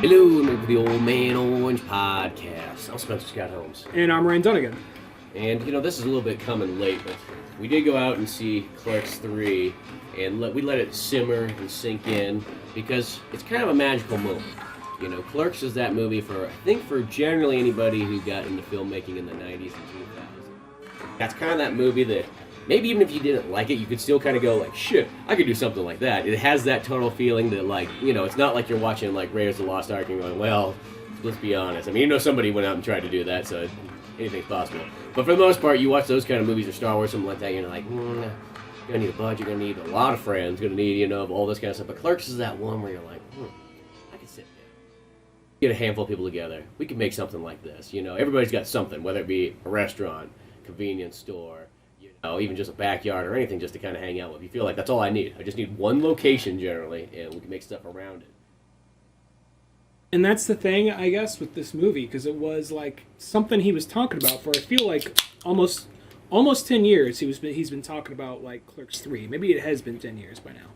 Hello, and welcome to the OMO Podcast. I'm Spencer Scott Holmes. And I'm Ryan Dunnigan. And, this is a little bit coming late, but we did go out and see Clerks 3, and we let it simmer and sink in, because it's kind of a magical moment. Clerks is that movie for generally anybody who got into filmmaking in the 90s and 2000s. That's kind of that movie that maybe even if you didn't like it, you could still kind of go like, shit, I could do something like that. It has that tonal feeling that it's not like you're watching like Raiders of the Lost Ark and going, well, let's be honest. I mean, somebody went out and tried to do that, so anything's possible. But for the most part, you watch those kind of movies or Star Wars, something like that, you're like, you're gonna need a budget, you're gonna need a lot of friends, you're gonna need, all this kind of stuff. But Clerks is that one where you're like, I can sit there, get a handful of people together, we can make something like this. Everybody's got something, whether it be a restaurant, convenience store, even just a backyard or anything just to kind of hang out with. You feel like that's all I need. I just need one location generally, and we can make stuff around it. And that's the thing, I guess, with this movie, because it was like something he was talking about for, I feel like, almost 10 years. He's been talking about like Clerks 3. Maybe it has been 10 years by now.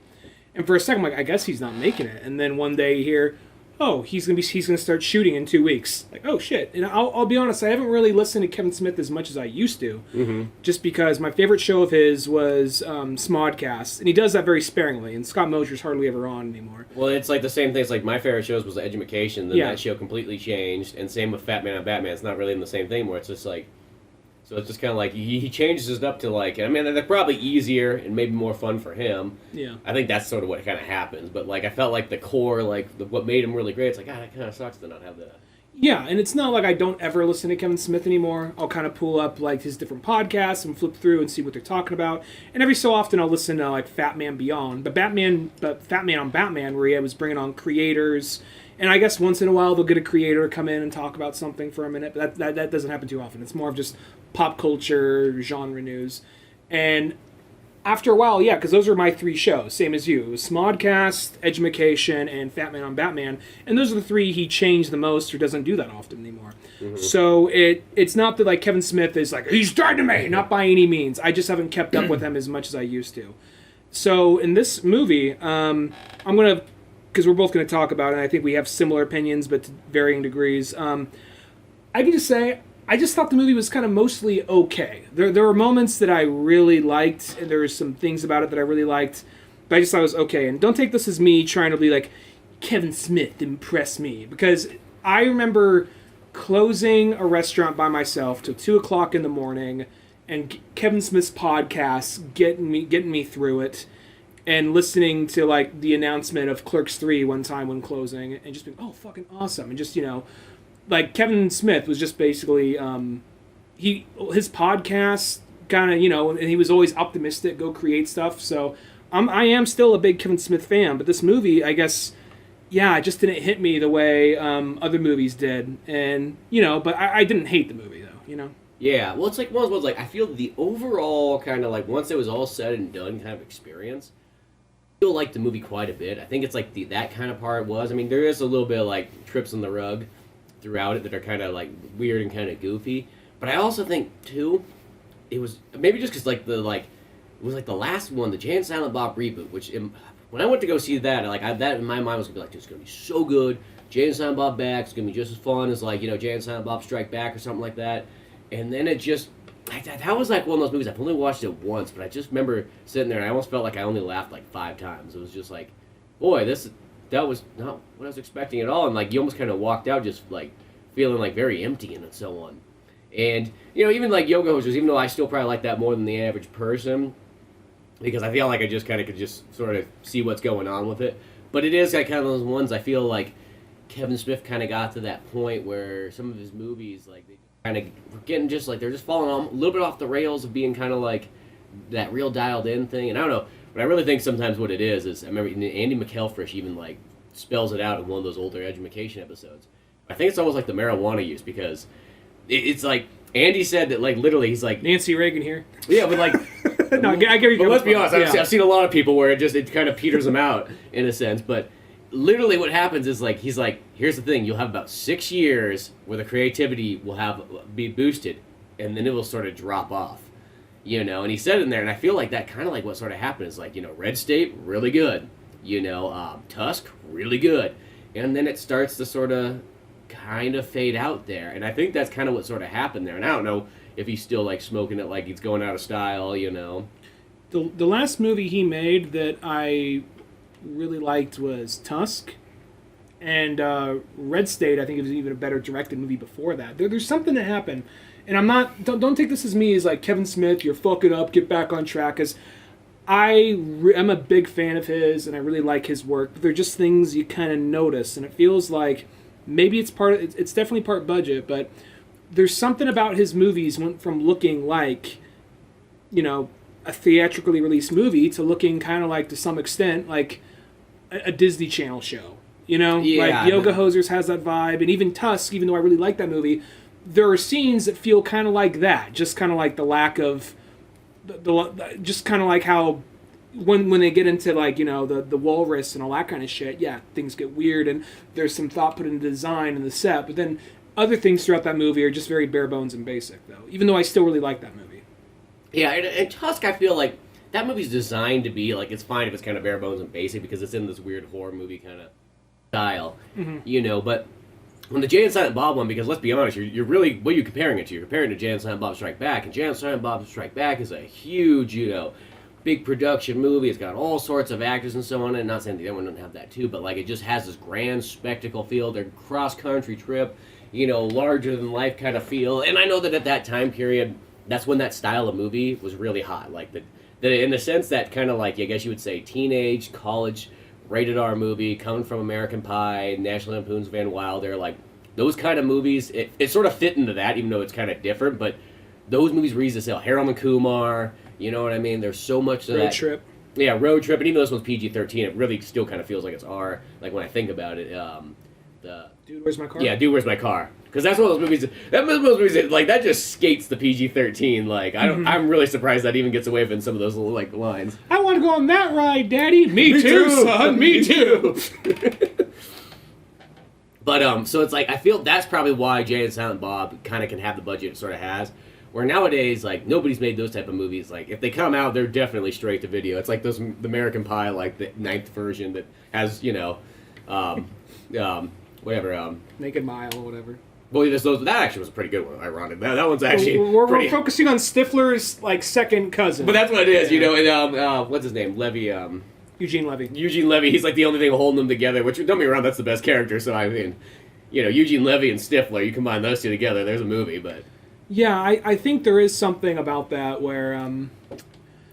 And for a second, I'm like, I guess he's not making it. And then one day you hear, oh, he's gonna start shooting in 2 weeks. Like, oh shit! And I'll be honest, I haven't really listened to Kevin Smith as much as I used to, just because my favorite show of his was Smodcast, and he does that very sparingly. And Scott Mosier's hardly ever on anymore. Well, it's like the same thing. It's like my favorite shows was Education. Then that show completely changed, and same with Fat Man on Batman. It's not really in the same thing where it's just like. So it's just kind of like, he changes it up to like, I mean, they're probably easier and maybe more fun for him. Yeah. I think that's sort of what kind of happens. But like, I felt like the core, what made him really great, it's like, God, that kind of sucks to not have that. Yeah, and it's not like I don't ever listen to Kevin Smith anymore. I'll kind of pull up like his different podcasts and flip through and see what they're talking about. And every so often I'll listen to like Fat Man Beyond, but Fat Man on Batman, where he was bringing on creators. And I guess once in a while they'll get a creator to come in and talk about something for a minute, but that doesn't happen too often. It's more of just pop culture, genre news. And after a while, yeah, because those are my three shows, same as you. It was Smodcast, Education, and Fat Man on Batman. And those are the three he changed the most or doesn't do that often anymore. Mm-hmm. So it's not that like Kevin Smith is like, he's dead to me, not by any means. I just haven't kept up with him as much as I used to. So in this movie, I'm going to, because we're both going to talk about it, and I think we have similar opinions, but to varying degrees. I can just say, I just thought the movie was kind of mostly okay. There were moments that I really liked, and there were some things about it that I really liked, but I just thought it was okay. And don't take this as me trying to be like, Kevin Smith impressed me, because I remember closing a restaurant by myself till 2 o'clock in the morning, and Kevin Smith's podcast getting me through it. And listening to like the announcement of Clerks 3 one time when closing, and just being, oh, fucking awesome. And just, like Kevin Smith was just basically, his podcast kind of, and he was always optimistic, go create stuff. So I am still a big Kevin Smith fan, but this movie, I guess, yeah, it just didn't hit me the way other movies did. And, but I didn't hate the movie though, Yeah, well, it's like one of those ones, like, I feel the overall kind of like, once it was all said and done kind of experience, I still like the movie quite a bit. I think it's like that kind of part was. I mean, there is a little bit of like trips on the rug throughout it that are kind of like weird and kind of goofy. But I also think too, it was maybe just because it was like the last one, the Jay and Silent Bob reboot. Which when I went to go see that, that in my mind was gonna be like, it's gonna be so good. Jay and Silent Bob back. It's gonna be just as fun as like Jay and Silent Bob Strike Back or something like that. And then it just. That was like one of those movies, I've only watched it once, but I just remember sitting there and I almost felt like I only laughed like 5 times. It was just like, boy, that was not what I was expecting at all. And like, you almost kind of walked out just like feeling like very empty and so on. And, even like Yoga Hosers, even though I still probably like that more than the average person, because I feel like I just kind of could just sort of see what's going on with it. But it is like kind of those ones I feel like Kevin Smith kind of got to that point where some of his movies, like, they kind of were getting just like, they're just falling a little bit off the rails of being kind of like that real dialed in thing. And I don't know, but I really think sometimes what it is I remember Andy McElfresh even like spells it out in one of those older Education episodes. I think it's almost like the marijuana use, because it's like Andy said that like literally he's like Nancy Reagan here. Yeah, but like no, I get you. But let's be honest, I've seen a lot of people where it kind of peters them out in a sense, but literally what happens is like he's like, here's the thing, you'll have about 6 years where the creativity will be boosted, and then it will sort of drop off, and he said in there, and I feel like that kind of like what sort of happened is like, Red State, really good, Tusk, really good, and then it starts to sort of kind of fade out there. And I think that's kind of what sort of happened there. And I don't know if he's still like smoking it like he's going out of style, you know. The last movie he made that I really liked was Tusk. And Red State, I think it was even a better directed movie before that. There's something that happened. And I'm not, don't take this as me as like, Kevin Smith, you're fucking up, get back on track. Because I'm a big fan of his, and I really like his work. But they're just things you kind of notice. And it feels like maybe it's it's definitely part budget, but there's something about his movies went from looking like, you know, a theatrically released movie to looking kind of like, to some extent, like a Disney Channel show. You know, yeah, like Yoga Hosers has that vibe, and even Tusk, even though I really like that movie, there are scenes that feel kind of like that, just kind of like the lack of, just kind of like how when they get into like, you know, the walrus and all that kind of shit, yeah, things get weird, and there's some thought put into design and the set, but then other things throughout that movie are just very bare bones and basic, though, even though I still really like that movie. Yeah, and Tusk, I feel like that movie's designed to be, like, it's fine if it's kind of bare bones and basic because it's in this weird horror movie kind of style, you know, but when the Jay and Silent Bob one, because let's be honest, you're really, what are you comparing it to? You're comparing it to Jay and Silent Bob Strike Back, and Jay and Silent Bob Strike Back is a huge, you know, big production movie. It's got all sorts of actors and so on, and not saying the other one doesn't have that too, but like it just has this grand spectacle feel, their cross-country trip, you know, larger-than-life kind of feel, and I know that at that time period, that's when that style of movie was really hot, like the in the sense that kind of like, I guess you would say, teenage, college, rated R movie, coming from American Pie, National Lampoon's Van Wilder, like those kind of movies, it sort of fit into that, even though it's kind of different, but those movies were easy to sell. Harold and Kumar, you know what I mean? There's so much of that. Road Trip. Yeah, Road Trip, and even though this one's PG-13, it really still kind of feels like it's R, like when I think about it. Dude, Where's My Car? Yeah, Dude, Where's My Car? Because that's one of those movies, like, that just skates the PG-13, like, I'm really surprised that even gets away from some of those little, like, lines. I want to go on that ride, Daddy! Me too, son! Me too! But, so it's like, I feel that's probably why Jay and Silent Bob kind of can have the budget it sort of has. Where nowadays, like, nobody's made those type of movies. Like, if they come out, they're definitely straight to video. It's like the American Pie, like, the 9th version that has, you know, whatever. Naked Mile or whatever. Well, that actually was a pretty good one, ironic. That one's actually We're focusing on Stifler's, like, second cousin. But that's what it is, you know, and, what's his name? Levy, Eugene Levy. Eugene Levy, he's like the only thing holding them together, which, don't get me wrong, that's the best character, so I mean, you know, Eugene Levy and Stifler, you combine those two together, there's a movie, but... Yeah, I think there is something about that where,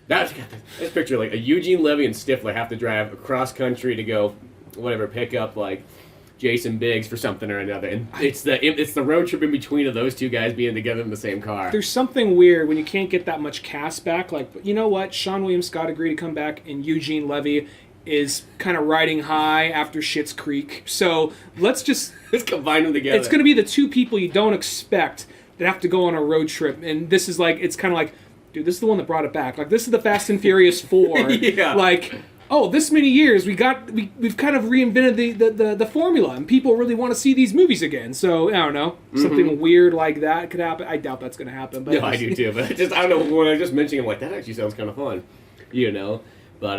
Let's picture, like, a Eugene Levy and Stifler have to drive across country to go, whatever, pick up, like, Jason Biggs for something or another, and it's the road trip in between of those two guys being together in the same car. There's something weird when you can't get that much cast back, like, you know what, Sean William Scott agreed to come back, and Eugene Levy is kind of riding high after Schitt's Creek, so let's combine them together. It's going to be the two people you don't expect that have to go on a road trip, and this is like, it's kind of like, dude, this is the one that brought it back. Like, this is the Fast and Furious 4. Yeah. Like, oh, this many years, we've kind of reinvented the formula, and people really want to see these movies again. So, I don't know, something weird like that could happen. I doubt that's going to happen. But no, I do too, but I don't know, when I just mentioned it, I'm like, that actually sounds kind of fun, you know? But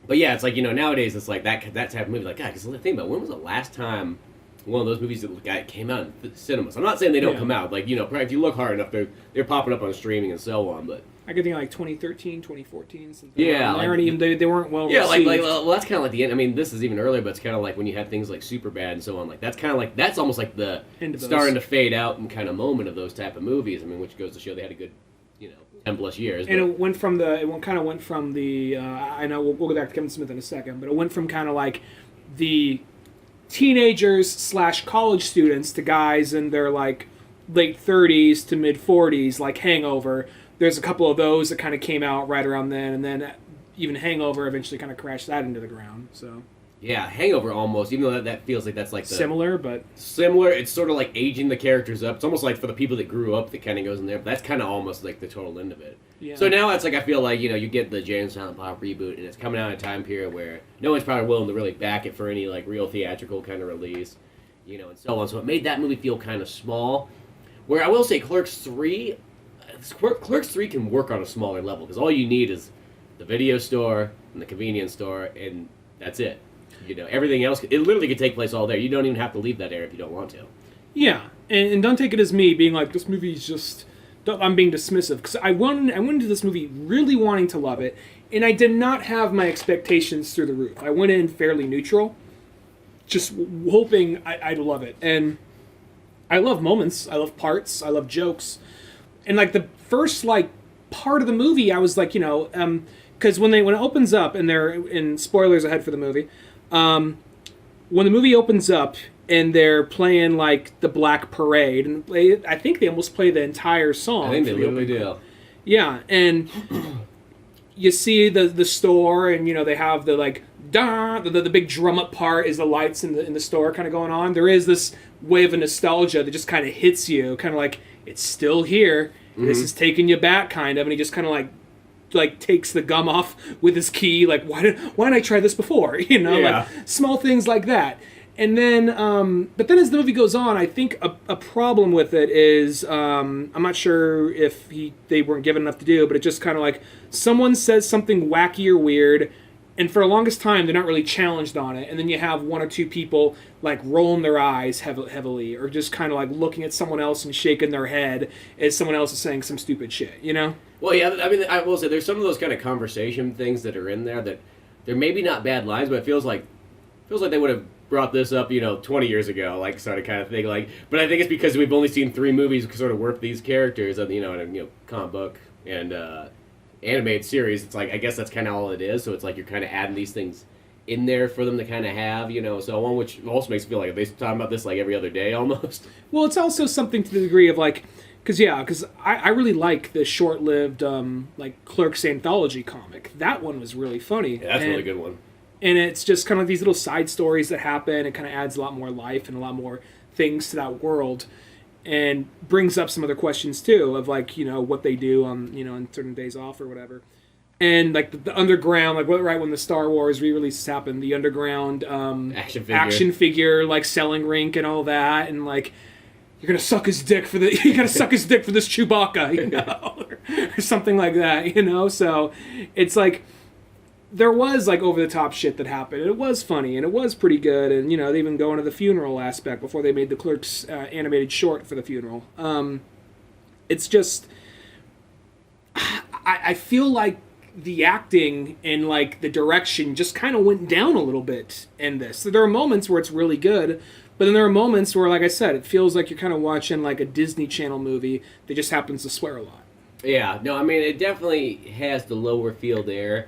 yeah, it's like, you know, nowadays it's like that type of movie, like, God, because think about, when was the last time one of those movies that came out in the cinemas? I'm not saying they don't come out, like, you know, if you look hard enough, they're popping up on streaming and so on, but... I could think like 2013, 2014, something yeah, like, they weren't well yeah, received. well, that's kind of like the end. I mean, this is even earlier, but it's kind of like when you have things like Superbad and so on. Like, that's kind of like, that's almost like the starting to fade out and kind of moment of those type of movies. I mean, which goes to show they had a good, you know, 10 plus years. And it went from the, I know we'll go back to Kevin Smith in a second, but it went from kind of like the teenagers / college students to guys in their like late 30s to mid 40s, like Hangover. There's a couple of those that kind of came out right around then, and then even Hangover eventually kind of crashed that into the ground. So yeah, Hangover almost, even though that feels like that's like similar, but similar. It's sort of like aging the characters up. It's almost like for the people that grew up that kind of goes in there, but that's kind of almost like the total end of it. Yeah. So now it's like, I feel like, you know, you get the Jay and Silent Bob reboot, and it's coming out in a time period where no one's probably willing to really back it for any like real theatrical kind of release, you know, and so on. So it made that movie feel kind of small. Where I will say Clerks 3 can work on a smaller level, because all you need is the video store and the convenience store, and that's it. Everything else, it literally could take place all there. You don't even have to leave that area if you don't want to. Yeah, and don't take it as me being like, this movie's just... I'm being dismissive, because I went into this movie really wanting to love it, and I did not have my expectations through the roof. I went in fairly neutral, just hoping I'd love it. And I love moments, I love parts, I love jokes. And like the first part of the movie, I was like, because when it opens up, and they're in spoilers ahead for the movie, when the movie opens up and they're playing like the Black Parade, and I think they almost play the entire song. I think they literally do. Yeah, and you see the store, and they have the like the big drum up part is the lights in the store kind of going on. There is this wave of nostalgia that just kind of hits you, kind of like it's still here. Mm-hmm. This is taking you back, kind of, and he just kind of like takes the gum off with his key. Like why didn't I try this before? Like small things like that. And then, but then as the movie goes on, I think a problem with it is, I'm not sure if they weren't given enough to do, but it just kind of like, someone says something wacky or weird, and for the longest time, they're not really challenged on it, and then you have one or two people, like, rolling their eyes heavily, or just kind of like looking at someone else and shaking their head as someone else is saying some stupid shit, Well, yeah, I mean, I will say, there's some of those kind of conversation things that are in there that, they're maybe not bad lines, but it feels like they would have brought this up, 20 years ago, like, sort of kind of thing, like, but I think it's because we've only seen 3 movies sort of work these characters, in a comic book and animated series. It's like, I guess that's kind of all it is, so it's like you're kind of adding these things in there for them to kind of have, so on, which also makes me feel like they're talking about this, like, every other day, almost. Well, it's also something to the degree of, like, because I really like the short-lived, Clerks anthology comic. That one was really funny. Yeah, that's a really good one. And it's just kind of like these little side stories that happen. It kind of adds a lot more life and a lot more things to that world, and brings up some other questions too of like what they do on on certain days off or whatever. And like the underground, like right when the Star Wars re-releases happened, the underground action figure like selling rink and all that, and like you're gonna suck his dick for you gotta suck his dick for this Chewbacca, or something like that, So it's like, there was like over the top shit that happened. It was funny and it was pretty good, and they even go into the funeral aspect before they made the Clerks animated short for the funeral. It's just, I feel like the acting and like the direction just kind of went down a little bit in this. So there are moments where it's really good, but then there are moments where, like I said, it feels like you're kind of watching like a Disney Channel movie that just happens to swear a lot. Yeah, no, I mean, it definitely has the lower feel there.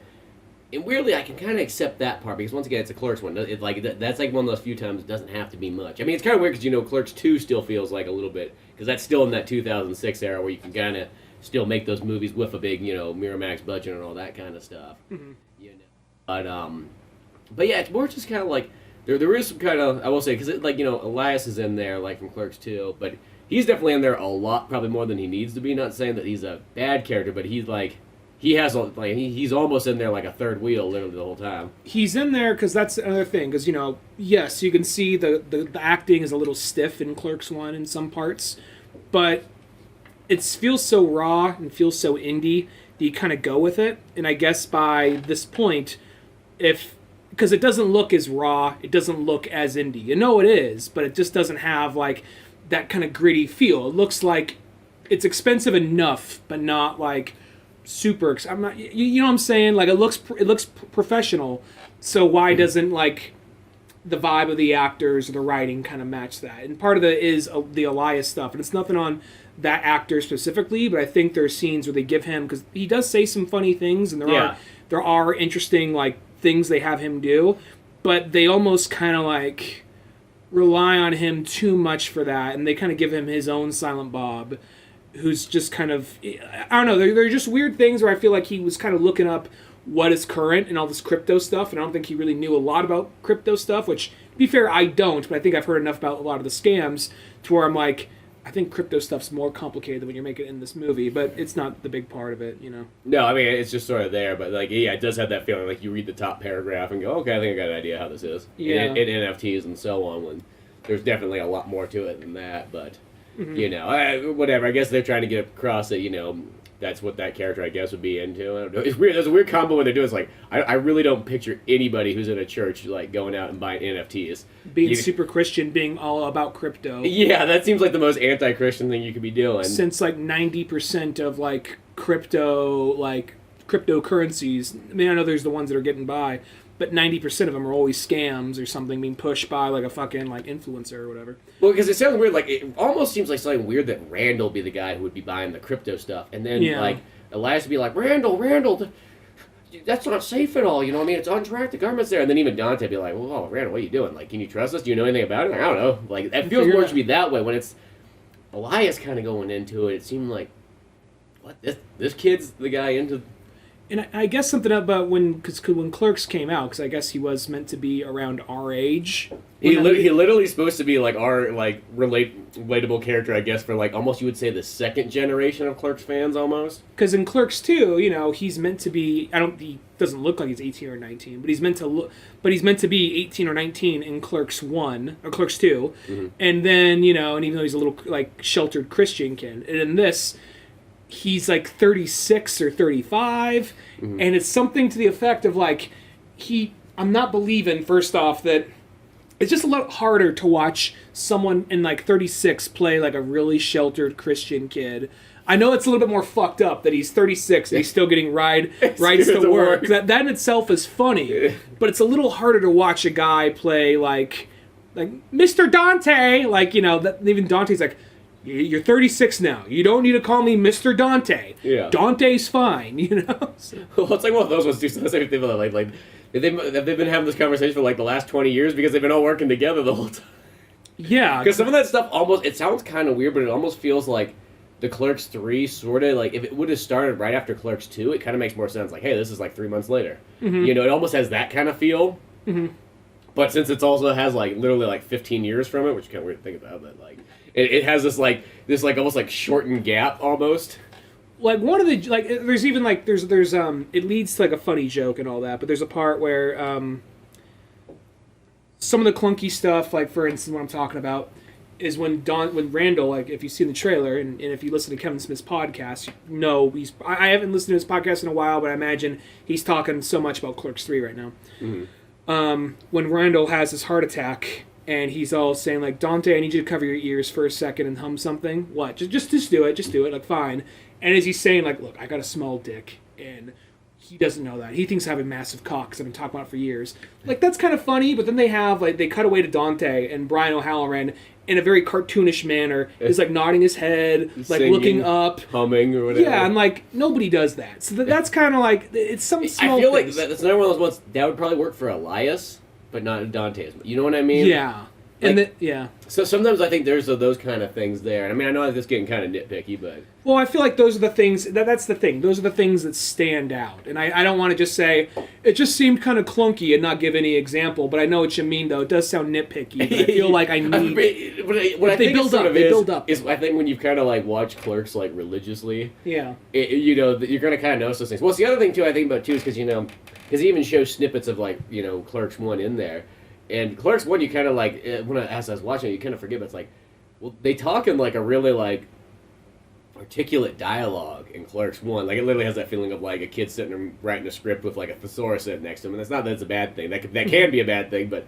And weirdly, I can kind of accept that part, because once again, it's a Clerks one. It's like that's like one of those few times it doesn't have to be much. I mean, it's kind of weird because Clerks 2 still feels like a little bit, because that's still in that 2006 era where you can kind of still make those movies with a big Miramax budget and all that kind of stuff. Mm-hmm. But yeah, it's more just kind of like there is some kind of, I will say, because Elias is in there like from Clerks 2, but he's definitely in there a lot, probably more than he needs to be. Not saying that he's a bad character, but he's like. He's almost in there like a third wheel literally the whole time. He's in there because that's another thing. Because, yes, you can see the acting is a little stiff in Clerks 1 in some parts. But it feels so raw and feels so indie that you kind of go with it. And I guess by this point, because it doesn't look as raw, it doesn't look as indie. It is, but it just doesn't have like that kind of gritty feel. It looks like it's expensive enough, but not like... super. I'm not. You know what I'm saying? Like it looks professional. So why doesn't like the vibe of the actors or the writing kind of match that? And part of it is the Elias stuff, and it's nothing on that actor specifically, but I think there are scenes where they give him, because he does say some funny things, and there are interesting like things they have him do, but they almost kind of like rely on him too much for that, and they kind of give him his own Silent Bob, who's just kind of, I don't know, they're just weird things where I feel like he was kind of looking up what is current and all this crypto stuff, and I don't think he really knew a lot about crypto stuff, which, to be fair, I don't, but I think I've heard enough about a lot of the scams to where I'm like, I think crypto stuff's more complicated than when you're making it in this movie, but it's not the big part of it, No, I mean, it's just sort of there, but like, yeah, it does have that feeling, like you read the top paragraph and go, okay, I think I got an idea how this is. Yeah. And NFTs and so on, when there's definitely a lot more to it than that, but... Mm-hmm. Whatever. I guess they're trying to get across that, that's what that character, I guess, would be into. I don't know. It's weird. There's a weird combo when they do. It's like I really don't picture anybody who's in a church like going out and buying NFTs, being super Christian, being all about crypto. Yeah, that seems like the most anti-Christian thing you could be doing. Since like 90% of like cryptocurrencies. I mean, I know there's the ones that are getting by, but 90% of them are always scams or something being pushed by like a fucking like influencer or whatever. Well, because it sounds weird. Like it almost seems like something weird that Randall be the guy who would be buying the crypto stuff, and then like Elias would be like, Randall, that's not safe at all. You know what I mean? It's on track. The government's there, and then even Dante would be like, well, Randall, what are you doing? Like, can you trust us? Do you know anything about it? Like, I don't know. Like, it feels more to be that way when it's Elias kind of going into it. It seemed like, what, this kid's the guy into. And I guess something about when Clerks came out, because I guess he was meant to be around our age. He literally supposed to be like our like relatable character, I guess, for like almost you would say the second generation of Clerks fans almost. Because in Clerks 2, you know, he's meant to be. He doesn't look like he's 18 or 19, but he's meant to look. But he's meant to be 18 or 19 in Clerks 1 or Clerks 2, and then and even though he's a little like sheltered Christian kid, and in this, he's like 36 or 35, and it's something to the effect of like I'm not believing, first off, that it's just a lot harder to watch someone in like 36 play like a really sheltered Christian kid. I know it's a little bit more fucked up that he's 36 and he's still getting rides to work. That in itself is funny, but it's a little harder to watch a guy play like Mr. Dante, like even Dante's like, you're 36 now. You don't need to call me Mr. Dante. Yeah. Dante's fine, So. Well, it's like one of those ones too. So have they been having this conversation for like the last 20 years because they've been all working together the whole time? Yeah. Because some of that stuff it sounds kind of weird, but it almost feels like the Clerks 3 sort of like if it would have started right after Clerks 2, it kind of makes more sense. Like, hey, this is like 3 months later. It almost has that kind of feel. But since it also has like literally like 15 years from it, which is kind of weird to think about, but like it has this almost like shortened gap almost. Like one of the there's even like there's it leads to like a funny joke and all that, but there's a part where some of the clunky stuff, like for instance what I'm talking about, is when Randall, like if you see the trailer and if you listen to Kevin Smith's podcast, I haven't listened to his podcast in a while, but I imagine he's talking so much about Clerks 3 right now. When Randall has his heart attack and he's all saying like, Dante, I need you to cover your ears for a second and hum something. What? Just do it, like fine. And as he's saying like, look, I got a small dick, and he doesn't know that. He thinks I have a massive cock because I've been talking about it for years. Like that's kind of funny, but then they cut away to Dante, and Brian O'Halloran in a very cartoonish manner is like nodding his head, like singing, looking up, humming or whatever. Yeah, and like nobody does that. So that's kind of like it's some small. I feel things. like that's another one of those ones that would probably work for Elias, but not Dante's. You know what I mean? Yeah. Like, yeah. So sometimes I think there's those kind of things there. I mean, I know this getting kind of nitpicky, but well, I feel like those are the things. That's the thing. Those are the things that stand out. And I don't want to just say it just seemed kind of clunky and not give any example. But I know what you mean, though. It does sound nitpicky. But I feel like I need. What I think they build up. Is I think when you've kind of like watched Clerks like religiously, yeah, you're gonna kind of notice those things. Well, it's the other thing too. I think about too is because he even shows snippets of like Clerks 1 in there. And Clerks 1, you kind of like, as I was watching it, you kind of forget, but it's like, well, they talk in like a really like articulate dialogue in Clerks 1. Like it literally has that feeling of like a kid sitting and writing a script with like a thesaurus sitting next to him. And it's not that it's a bad thing. That can be a bad thing, but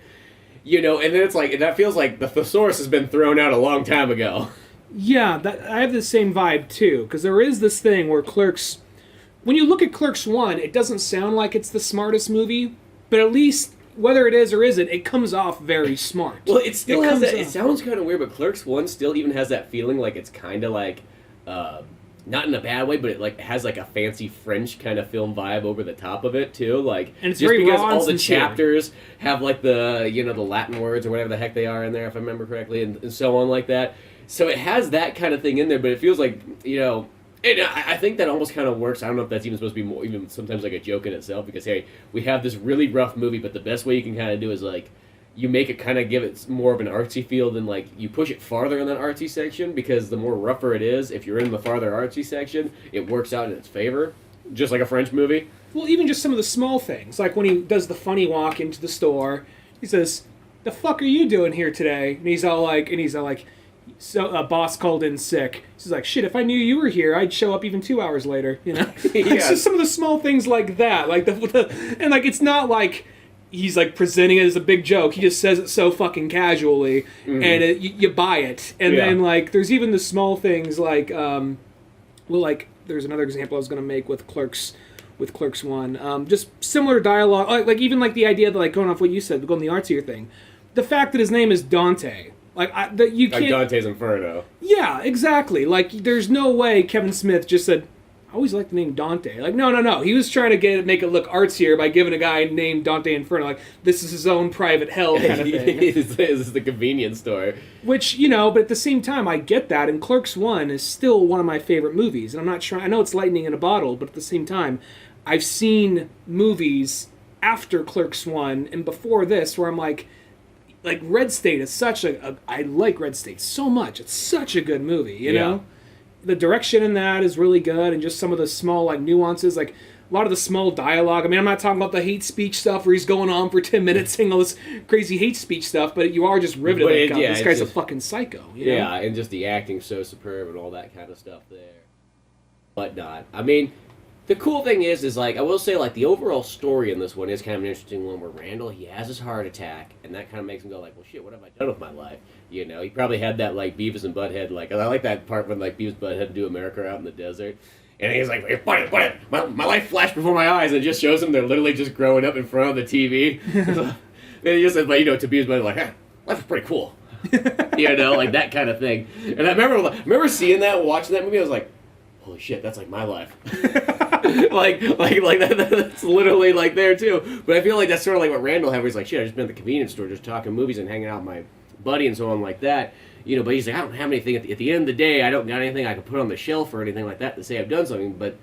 and then it's like, that feels like the thesaurus has been thrown out a long time ago. Yeah, I have the same vibe too, because there is this thing where Clerks, when you look at Clerks 1, it doesn't sound like it's the smartest movie, but at least whether it is or isn't, it comes off very smart. Well, it still has that. It sounds kind of weird, but Clerks 1 still even has that feeling like it's kind of like, not in a bad way, but it like has like a fancy French kind of film vibe over the top of it too. Like, and it's just very because raw all the and sincere. chapters have like the the Latin words or whatever the heck they are in there, if I remember correctly, and so on like that. So it has that kind of thing in there, but it feels like And I think that almost kind of works. I don't know if that's even supposed to be more, even sometimes like a joke in itself, because hey, we have this really rough movie, but the best way you can kind of do is like you make it kind of give it more of an artsy feel than like you push it farther in that artsy section, because the more rougher it is, if you're in the farther artsy section, it works out in its favor, just like a French movie. Well, even just some of the small things, like when he does the funny walk into the store, he says, "The fuck are you doing here today?" And he's all like, So a boss called in sick. She's like, shit, if I knew you were here, I'd show up even 2 hours later, you know? It's just some of the small things like that. Like and like it's not like he's like presenting it as a big joke. He just says it so fucking casually, and you buy it. And then like there's even the small things like like there's another example I was gonna make with Clerks. With Clerks 1, just similar dialogue, like even like the idea that, like, going off what you said, going the artsier thing, the fact that his name is Dante, like that you can't, like Dante's Inferno. Yeah, exactly. Like there's no way Kevin Smith just said, I always like the name Dante. Like no, he was trying to make it look artsier by giving a guy named Dante Inferno, like this is his own private hell kind of thing. This is the convenience store. Which, you know, but at the same time, I get that, and Clerks 1 is still one of my favorite movies, and I'm not trying. I know it's lightning in a bottle, but at the same time, I've seen movies after Clerks 1 and before this where I'm like Red State is such I like Red State so much. It's such a good movie, you know? The direction in that is really good, and just some of the small, like, nuances, like a lot of the small dialogue. I mean, I'm not talking about the hate speech stuff where he's going on for 10 minutes saying all this crazy hate speech stuff, but you are just riveted. This guy's a fucking psycho. You know? Yeah, and just the acting so superb and all that kind of stuff there. But not. I mean, the cool thing is like, I will say, like, the overall story in this one is kind of an interesting one where Randall, he has his heart attack, and that kind of makes him go, like, well, shit, what have I done with my life? You know, he probably had that, like, Beavis and Butthead, like, I like that part when, like, Beavis and Butthead do America out in the desert, and he's like, hey, my life flashed before my eyes, and it just shows him they're literally just growing up in front of the TV. And he just says, like, you know, to Beavis and Butthead, like, hey, life is pretty cool. You know, like, that kind of thing. And I remember seeing that, watching that movie, I was like, holy shit, that's like my life. like that's literally like there too. But I feel like that's sort of like what Randall had, where he's like, shit, I just been at the convenience store just talking movies and hanging out with my buddy and so on like that. You know, but he's like, I don't have anything at the end of the day. I don't got anything I can put on the shelf or anything like that to say I've done something. But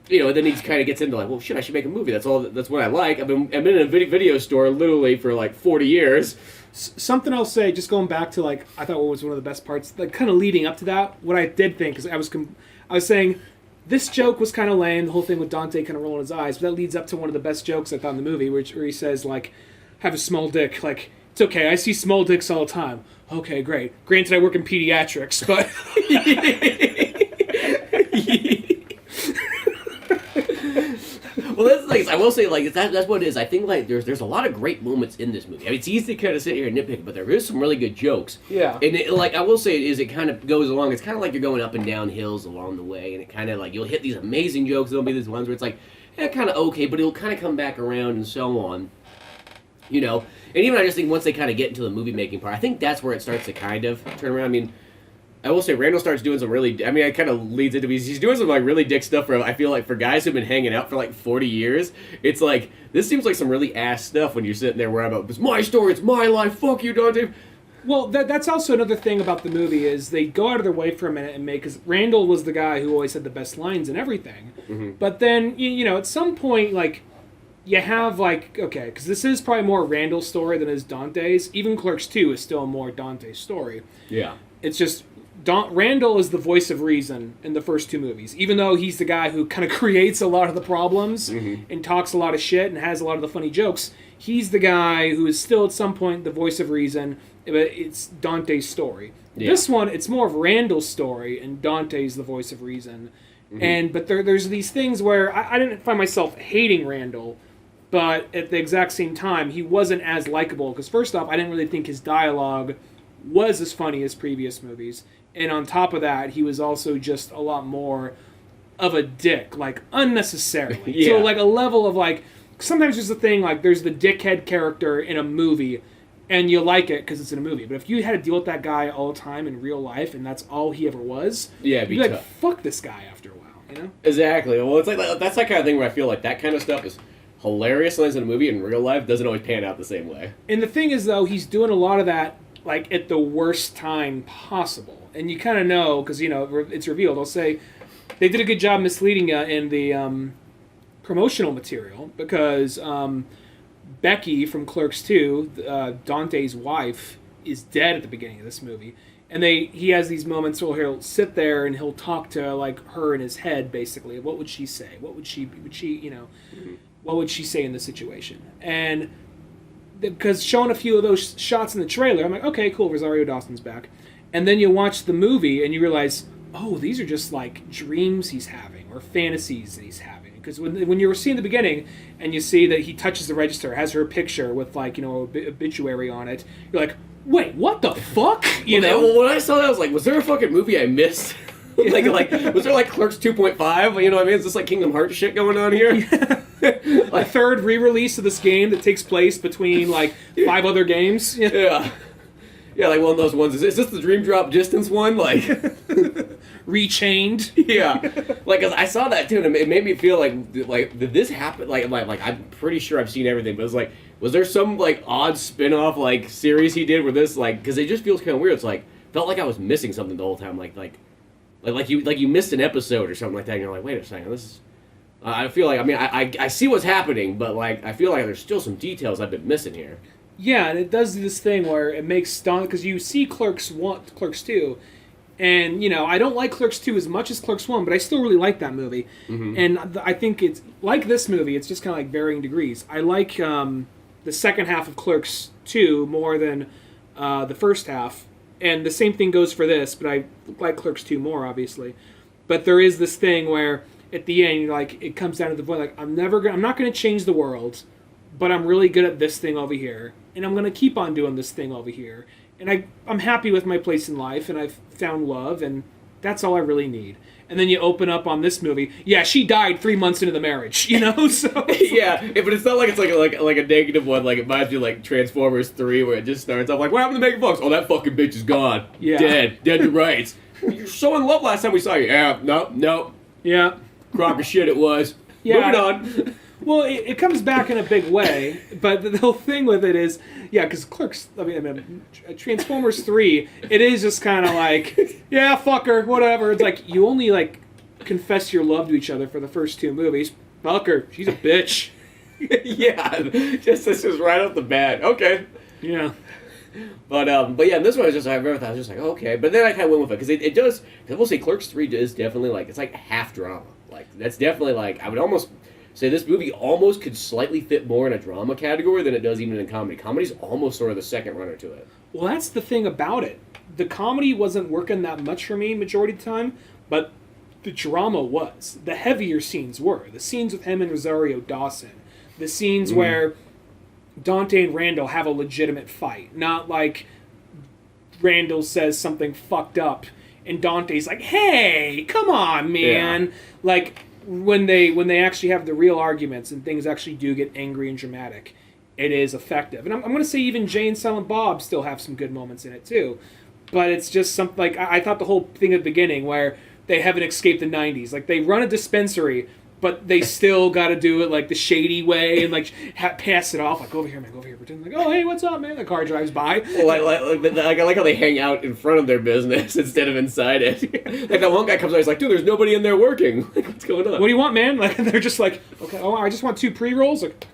you know, then he kind of gets into like, well, shit, I should make a movie. That's what I like. I've been in a video store literally for like 40 years. Something I'll say, just going back to, like, I thought what was one of the best parts, like kind of leading up to that, what I did think is I was saying this joke was kind of lame, the whole thing with Dante kind of rolling his eyes, but that leads up to one of the best jokes I thought in the movie, where he says, like, have a small dick, like, it's okay, I see small dicks all the time. Okay, great. Granted, I work in pediatrics, but... Well, that's like, I will say, like, that's what it is. I think, like, there's a lot of great moments in this movie. I mean, it's easy to kind of sit here and nitpick, but there is some really good jokes. Yeah. And it, like, I will say, it kind of goes along. It's kind of like you're going up and down hills along the way, and it kind of like you'll hit these amazing jokes. There'll be these ones where it's like, kind of okay, but it'll kind of come back around and so on. You know, and even I just think once they kind of get into the movie making part, I think that's where it starts to kind of turn around. I mean, I will say Randall starts doing some really, I mean, it kind of leads into, he's doing some like really dick stuff for, I feel like, for guys who've been hanging out for like 40 years. It's like, this seems like some really ass stuff when you're sitting there where I'm about, it's my story, it's my life, fuck you, Dante. Well, that's also another thing about the movie is they go out of their way for a minute and make, because Randall was the guy who always had the best lines and everything. Mm-hmm. But then, you know, at some point, like, you have, like, okay, because this is probably more Randall's story than is Dante's. Even Clerks 2 is still more Dante's story. Yeah. It's just, Randall is the voice of reason in the first two movies. Even though he's the guy who kind of creates a lot of the problems and talks a lot of shit and has a lot of the funny jokes, he's the guy who is still at some point the voice of reason, but it's Dante's story. Yeah. This one, it's more of Randall's story and Dante's the voice of reason. Mm-hmm. But there's these things where I didn't find myself hating Randall, but at the exact same time, he wasn't as likable. Because first off, I didn't really think his dialogue was as funny as previous movies. And on top of that, he was also just a lot more of a dick, like, unnecessarily. Yeah. So, like, a level of, like, sometimes there's a thing, like, there's the dickhead character in a movie, and you like it because it's in a movie. But if you had to deal with that guy all the time in real life, and that's all he ever was, yeah, you'd be like, fuck this guy after a while, you know? Exactly. Well, it's like, that's that kind of thing where I feel like that kind of stuff is hilarious when it's in a movie, in real life doesn't always pan out the same way. And the thing is, though, he's doing a lot of that, like, at the worst time possible. And you kind of know, because, you know, it's revealed. I'll say they did a good job misleading you in the promotional material, because Becky from Clerks 2, Dante's wife, is dead at the beginning of this movie. And he has these moments where he'll sit there and he'll talk to, like, her in his head, basically. What would she say? What would she you know, what would she say in this situation? And because showing a few of those shots in the trailer, I'm like, okay, cool, Rosario Dawson's back. And then you watch the movie and you realize, oh, these are just like dreams he's having or fantasies that he's having. Because when you were seeing the beginning and you see that he touches the register, has her picture with like, you know, obituary on it, you're like, wait, what the fuck? You know? Well, when I saw that, I was like, was there a fucking movie I missed? like, was there like Clerks 2.5? You know what I mean? Is this like Kingdom Hearts shit going on here? Yeah. A third re-release of this game that takes place between like 5 other games. Yeah. Yeah, like one of those ones. Is this the Dream Drop Distance one? Like, Rechained. Yeah, like 'cause I saw that too, and it made me feel like did this happen? Like I'm pretty sure I've seen everything, but it's like, was there some like odd spin-off like series he did where this like, because it just feels kind of weird. It's like felt like I was missing something the whole time, like you missed an episode or something like that, and you're like, wait a second, this is. I feel like I see what's happening, but like I feel like there's still some details I've been missing here. Yeah, and it does this thing where it makes because you see Clerks 2, and you know I don't like Clerks 2 as much as Clerks 1, but I still really like that movie. Mm-hmm. And I think it's like this movie. It's just kind of like varying degrees. I like the second half of Clerks 2 more than the first half, and the same thing goes for this. But I like Clerks 2 more, obviously. But there is this thing where at the end, like it comes down to the point, like I'm not going to change the world, but I'm really good at this thing over here, and I'm going to keep on doing this thing over here. And I'm happy with my place in life, and I've found love, and that's all I really need. And then you open up on this movie. Yeah, she died 3 months into the marriage, you know? So yeah, but it's not like it's like a negative one. Like it reminds me of like Transformers 3, where it just starts off like, what happened to Megan Fox? Oh, that fucking bitch is gone. Yeah. Dead to rights. You're so in love last time we saw you. Yeah, no. Yeah. Crock of shit it was. Yeah. Moving on. Well, it comes back in a big way, but the whole thing with it is, yeah, because Clerks, Transformers 3, it is just kind of like, yeah, fuck her, whatever. It's like, you only, like, confess your love to each other for the first 2 movies. Fuck her, she's a bitch. Yeah, this is right off the bat. Okay. Yeah. But yeah, this one I remember I was just like, okay. But then I kind of went with it, because it does, because I will say Clerks 3 is definitely, like, it's like half drama. Like, that's definitely, like, I would almost say this movie almost could slightly fit more in a drama category than it does even in comedy. Comedy's almost sort of the second runner to it. Well, that's the thing about it. The comedy wasn't working that much for me majority of the time, but the drama was. The heavier scenes were. The scenes with him and Rosario Dawson. The scenes where Dante and Randall have a legitimate fight. Not like Randall says something fucked up and Dante's like, hey, come on, man. Yeah. Like, when they actually have the real arguments and things actually do get angry and dramatic, it is effective. And I'm going to say even Jay and Silent Bob still have some good moments in it too. But it's just something like, I thought the whole thing at the beginning where they haven't escaped the 90s. Like, they run a dispensary, but they still got to do it like the shady way and like pass it off. Like, go over here, man, go over here. Pretend like, oh, hey, what's up, man? The car drives by. Well, I like how they hang out in front of their business instead of inside it. Like that one guy comes out, he's like, dude, there's nobody in there working. Like, what's going on? What do you want, man? Like, they're just like, okay, oh, I just want 2 pre-rolls. Like,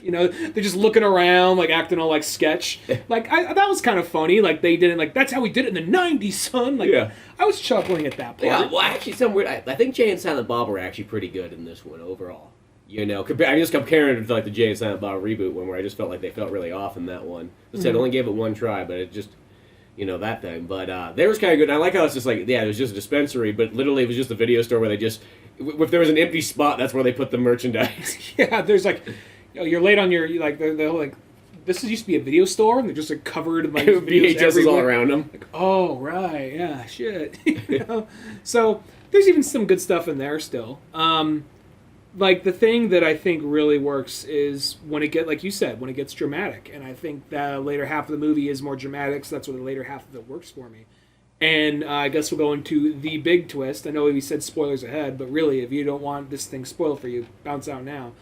you know, they're just looking around, like acting all like sketch. Like that was kind of funny. Like they didn't like that's how we did it in the '90s, son. Like yeah. I was chuckling at that point. Yeah, well, actually, some weird. I think Jay and Silent Bob were actually pretty good in this one overall. You know, I just comparing it to like the Jay and Silent Bob reboot one, where I just felt like they felt really off in that one. I said I only gave it 1 try, but it just, you know, that thing. But they was kind of good. And I like how it's just like, yeah, it was just a dispensary, but literally it was just a video store where they just, if there was an empty spot, that's where they put the merchandise. Yeah, there's like. You're late on your like they're like this used to be a video store and they're just like covered in like VHS all around them. Like, oh right, yeah, shit. You know? So there's even some good stuff in there still. Like the thing that I think really works is when it like you said, when it gets dramatic, and I think the later half of the movie is more dramatic, so that's what the later half of it works for me. And I guess we'll go into the big twist. I know we said spoilers ahead, but really, if you don't want this thing spoiled for you, bounce out now.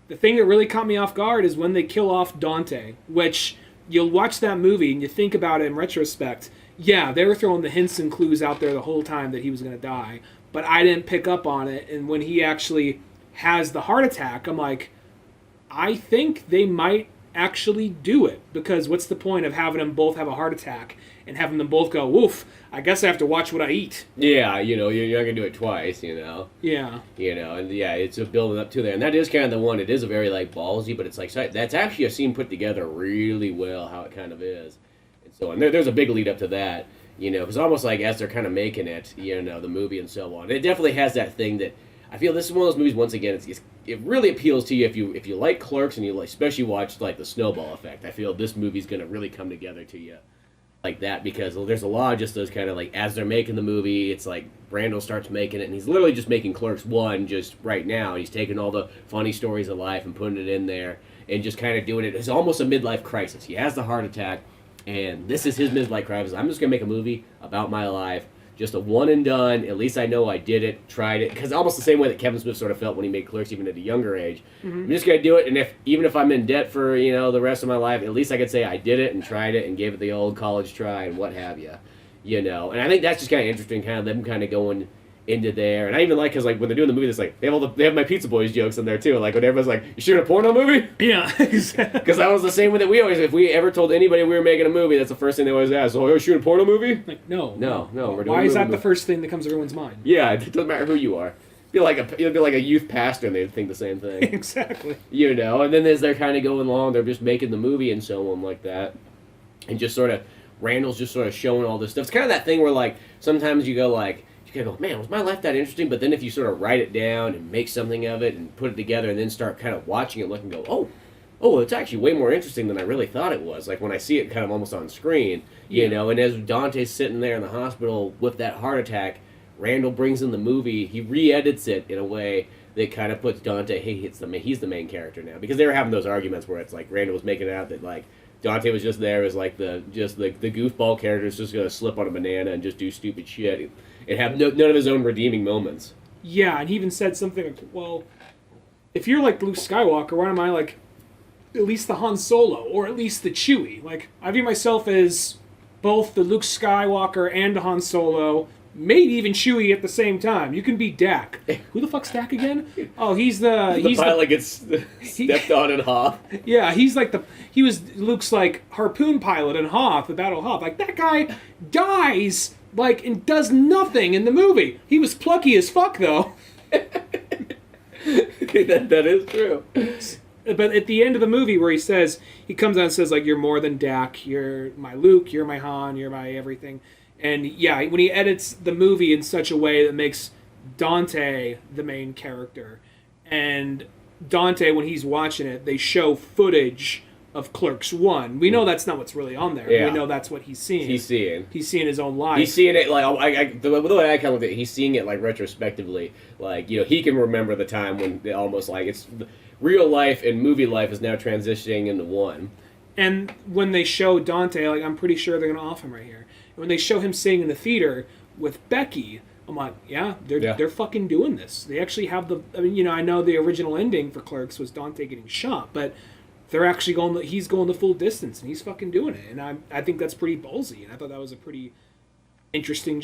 The thing that really caught me off guard is when they kill off Dante, which you'll watch that movie and you think about it in retrospect. Yeah, they were throwing the hints and clues out there the whole time that he was going to die, but I didn't pick up on it. And when he actually has the heart attack, I'm like, I think they might actually do it, because what's the point of having them both have a heart attack and having them both go, woof, I guess I have to watch what I eat. Yeah, you know, you're not going to do it twice, you know. Yeah. You know, and yeah, it's a building up to there. And that is kind of the one, it is a very, like, ballsy, but it's like, that's actually a scene put together really well, how it kind of is. and so on. There's a big lead up to that, because almost like as they're kind of making it, the movie and so on. It definitely has that thing that I feel this is one of those movies. Once again, it really appeals to you if you like Clerks and you especially watch like the snowball effect. I feel this movie's gonna really come together to you like that, because there's a lot of just those kind of like as they're making the movie, it's like Randall starts making it, and he's literally just making Clerks 1 just right now. He's taking all the funny stories of life and putting it in there and just kind of doing it. It's almost a midlife crisis. He has the heart attack, and this is his midlife crisis. I'm just gonna make a movie about my life. Just a one and done. At least I know I did it, tried it. Because almost the same way that Kevin Smith sort of felt when he made Clerks, even at a younger age. Mm-hmm. I'm just gonna do it, and even if I'm in debt for the rest of my life, at least I could say I did it and tried it and gave it the old college try and what have you, And I think that's just kind of interesting, kind of them kind of going into there. And I even like because like when they're doing the movie, it's like they have my Pizza Boys jokes in there too. Like when everyone's like, "You shooting a porno movie?" Yeah, exactly. Because that was the same way that we always, if we ever told anybody we were making a movie, that's the first thing they always ask. So, are you shooting a porno movie? Like no. We're doing Why is that the first thing that comes to everyone's mind? Yeah, it doesn't matter who you are. You'll be like a youth pastor, and they'd think the same thing. Exactly. And then as they're kind of going along, they're just making the movie and so on like that, and just sort of Randall's just sort of showing all this stuff. It's kind of that thing where like sometimes you go like. You go, man, was my life that interesting? But then if you sort of write it down and make something of it and put it together and then start kind of watching it, look and go, oh, it's actually way more interesting than I really thought it was. Like when I see it kind of almost on screen, and as Dante's sitting there in the hospital with that heart attack, Randall brings in the movie, he re-edits it in a way that kind of puts Dante, hey, he's the main character now. Because they were having those arguments where it's like Randall was making it out that like Dante was just there as like the goofball character is just going to slip on a banana and just do stupid shit. And have none of his own redeeming moments. Yeah, and he even said something like, well, if you're like Luke Skywalker, why am I like at least the Han Solo, or at least the Chewie? Like, I view myself as both the Luke Skywalker and Han Solo, maybe even Chewie at the same time. You can be Dak. Who the fuck's Dak again? Oh, he's the pilot gets stepped on in Hoth. Yeah, he was Luke's like harpoon pilot in Hoth, the Battle of Hoth. Like that guy dies. Like, and does nothing in the movie. He was plucky as fuck, though. that is true. But at the end of the movie where he comes out and says, like, you're more than Dak, you're my Luke, you're my Han, you're my everything. And, yeah, when he edits the movie in such a way that makes Dante the main character, and Dante, when he's watching it, they show footage of Clerks 1. We know that's not what's really on there. Yeah. We know that's what he's seeing. He's seeing his own life. He's seeing it like the way I kind of look at it, he's seeing it like retrospectively. Like he can remember the time when almost like it's real life and movie life is now transitioning into one. And when they show Dante, like I'm pretty sure they're gonna off him right here. And when they show him sitting in the theater with Becky, I'm like, they're fucking doing this. They actually have I know the original ending for Clerks was Dante getting shot, but they're actually he's going the full distance, and he's fucking doing it. And I think that's pretty ballsy, and I thought that was a pretty interesting...